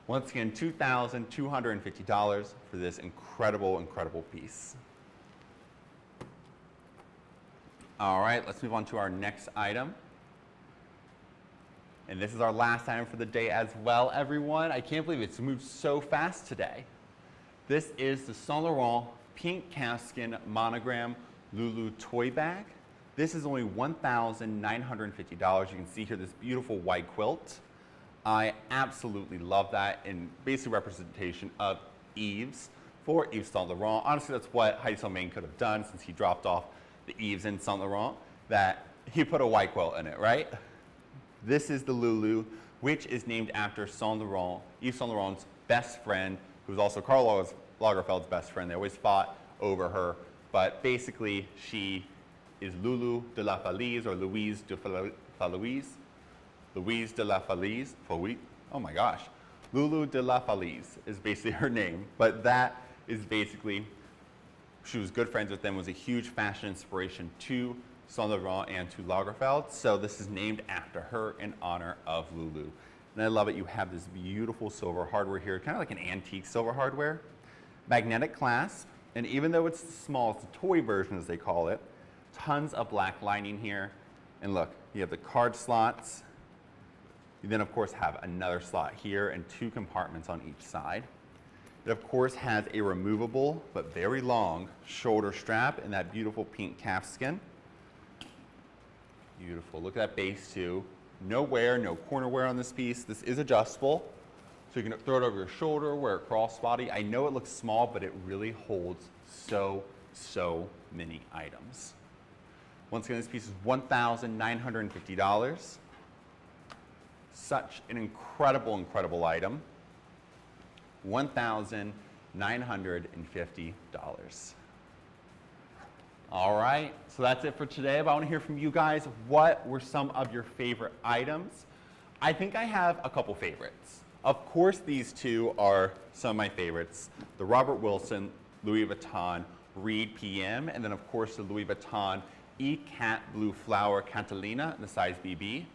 Once again, $2,250 for this incredible, incredible piece. All right, let's move on to our next item. And this is our last item for the day as well, everyone. I can't believe it's moved so fast today. This is the Saint Laurent pink calfskin monogram Lulu toy bag. This is only $1,950. You can see here this beautiful white quilt. I absolutely love that in basic representation of Yves for Yves Saint Laurent. Honestly, that's what Heidi Salmain could have done since he dropped off the Yves in Saint Laurent, that he put a white quilt in it, right? This is the Lulu, which is named after Saint Laurent, Yves Saint Laurent's best friend, who's also Karl Lagerfeld's best friend. They always fought over her, but basically she is Lulu de la Falaise, or Louise de Louise de la Feliz, oh my gosh. Lulu de la Feliz is basically her name, but that is basically, she was good friends with them, was a huge fashion inspiration to Saint Laurent and to Lagerfeld. So this is named after her in honor of Lulu. And I love it. You have this beautiful silver hardware here, kind of like an antique silver hardware. Magnetic clasp, and even though it's small, it's a toy version as they call it, tons of black lining here. And look, you have the card slots. You then of course have another slot here and 2 compartments on each side. It of course has a removable but very long shoulder strap in that beautiful pink calfskin. Beautiful. Look at that base too. No wear, no corner wear on this piece. This is adjustable, so you can throw it over your shoulder, wear it crossbody. I know it looks small, but it really holds so many items. Once again, this piece is $1,950. Such an incredible item. $1,950. All right, so that's it for today. But I want to hear from you guys. What were some of your favorite items? I think I have a couple favorites. Of course, these 2 are some of my favorites. The Robert Wilson Louis Vuitton Reed PM, and then of course the Louis Vuitton E-Cat Blue Flower Catalina in the size BB.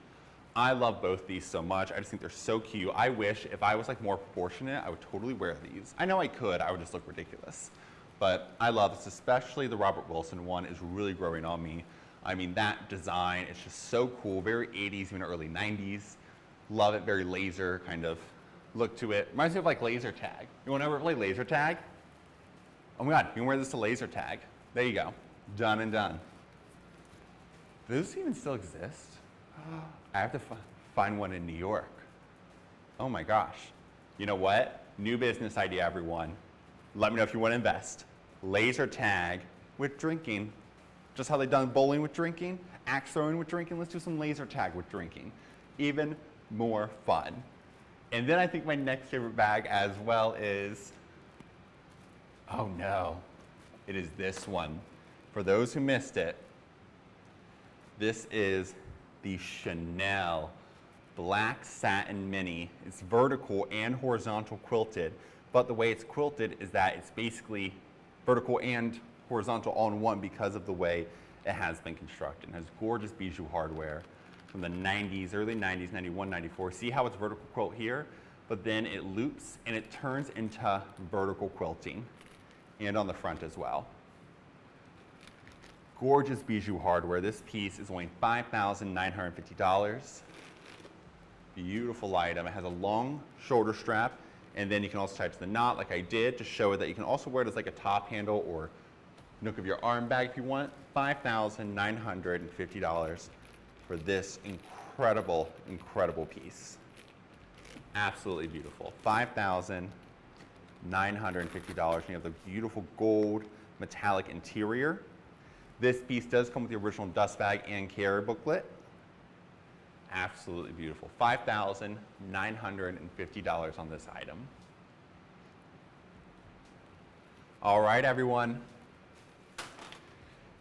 I love both these so much. I just think they're so cute. I wish if I was like more proportionate, I would totally wear these. I know I could, I would just look ridiculous. But I love this, especially the Robert Wilson one is really growing on me. I mean, that design is just so cool, very 80s, even early 90s. Love it, very laser kind of look to it. Reminds me of like laser tag. You want to ever play laser tag? Oh my God, you can wear this to laser tag. There you go, done and done. Do those even still exist? I have to find one in New York. Oh my gosh. You know what? New business idea, everyone. Let me know if you want to invest. Laser tag with drinking. Just how they've done bowling with drinking, axe throwing with drinking. Let's do some laser tag with drinking. Even more fun. And then I think my next favorite bag as well is, oh no, it is this one. For those who missed it, this is the Chanel Black Satin Mini. It's vertical and horizontal quilted, but the way it's quilted is that it's basically vertical and horizontal all in one because of the way it has been constructed. It has gorgeous bijou hardware from the 90s, early 90s, 91, 94. See how it's vertical quilt here, but then it loops and it turns into vertical quilting, and on the front as well. Gorgeous bijou hardware. This piece is only $5,950. Beautiful item. It has a long shoulder strap, and then you can also tie it to the knot like I did to show it that you can also wear it as like a top handle or nook of your arm bag if you want. $5,950 for this incredible piece. Absolutely beautiful. $5,950. And you have the beautiful gold metallic interior. This piece does come with the original dust bag and carrier booklet. Absolutely beautiful. $5,950 on this item. All right, everyone.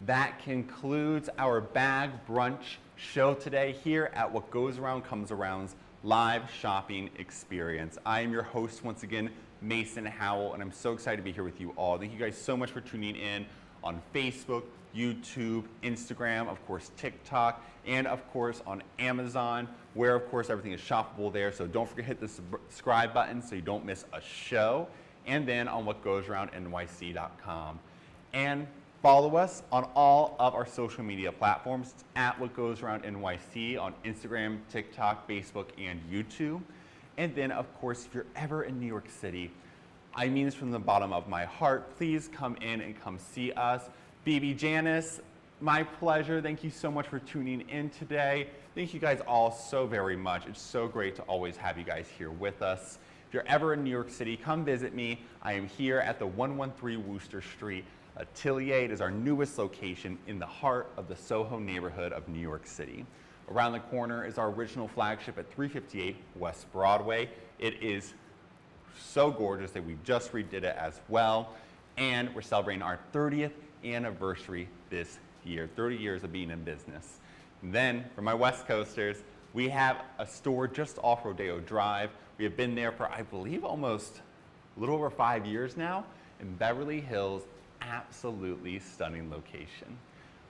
That concludes our bag brunch show today here at What Goes Around Comes Around's live shopping experience. I am your host once again, Mason Howell, and I'm so excited to be here with you all. Thank you guys so much for tuning in on Facebook, YouTube, Instagram, of course TikTok, and of course on Amazon, where of course everything is shoppable there. So don't forget to hit the subscribe button so you don't miss a show. And then on whatgoesaroundnyc.com. And follow us on all of our social media platforms. It's at whatgoesaroundnyc on Instagram, TikTok, Facebook, and YouTube. And then of course, if you're ever in New York City, I mean this from the bottom of my heart, please come in and come see us. BB Janice, my pleasure. Thank you so much for tuning in today. Thank you guys all so very much. It's so great to always have you guys here with us. If you're ever in New York City, come visit me. I am here at the 113 Wooster Street Atelier. It is our newest location in the heart of the Soho neighborhood of New York City. Around the corner is our original flagship at 358 West Broadway. It is so gorgeous that we just redid it as well. And we're celebrating our 30th anniversary this year, 30 years of being in business. And then for my West Coasters, we have a store just off Rodeo Drive. We have been there for, I believe, almost a little over 5 years now in Beverly Hills. Absolutely stunning location.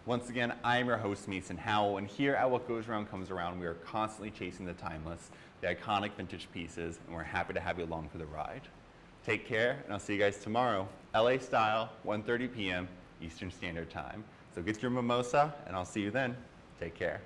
Once again, I am your host, Mason Howell, and here at What Goes Around Comes Around, we are constantly chasing the timeless, the iconic vintage pieces, and we're happy to have you along for the ride. Take care, and I'll see you guys tomorrow, LA style, 1:30 p.m. Eastern Standard Time. So get your mimosa, and I'll see you then. Take care.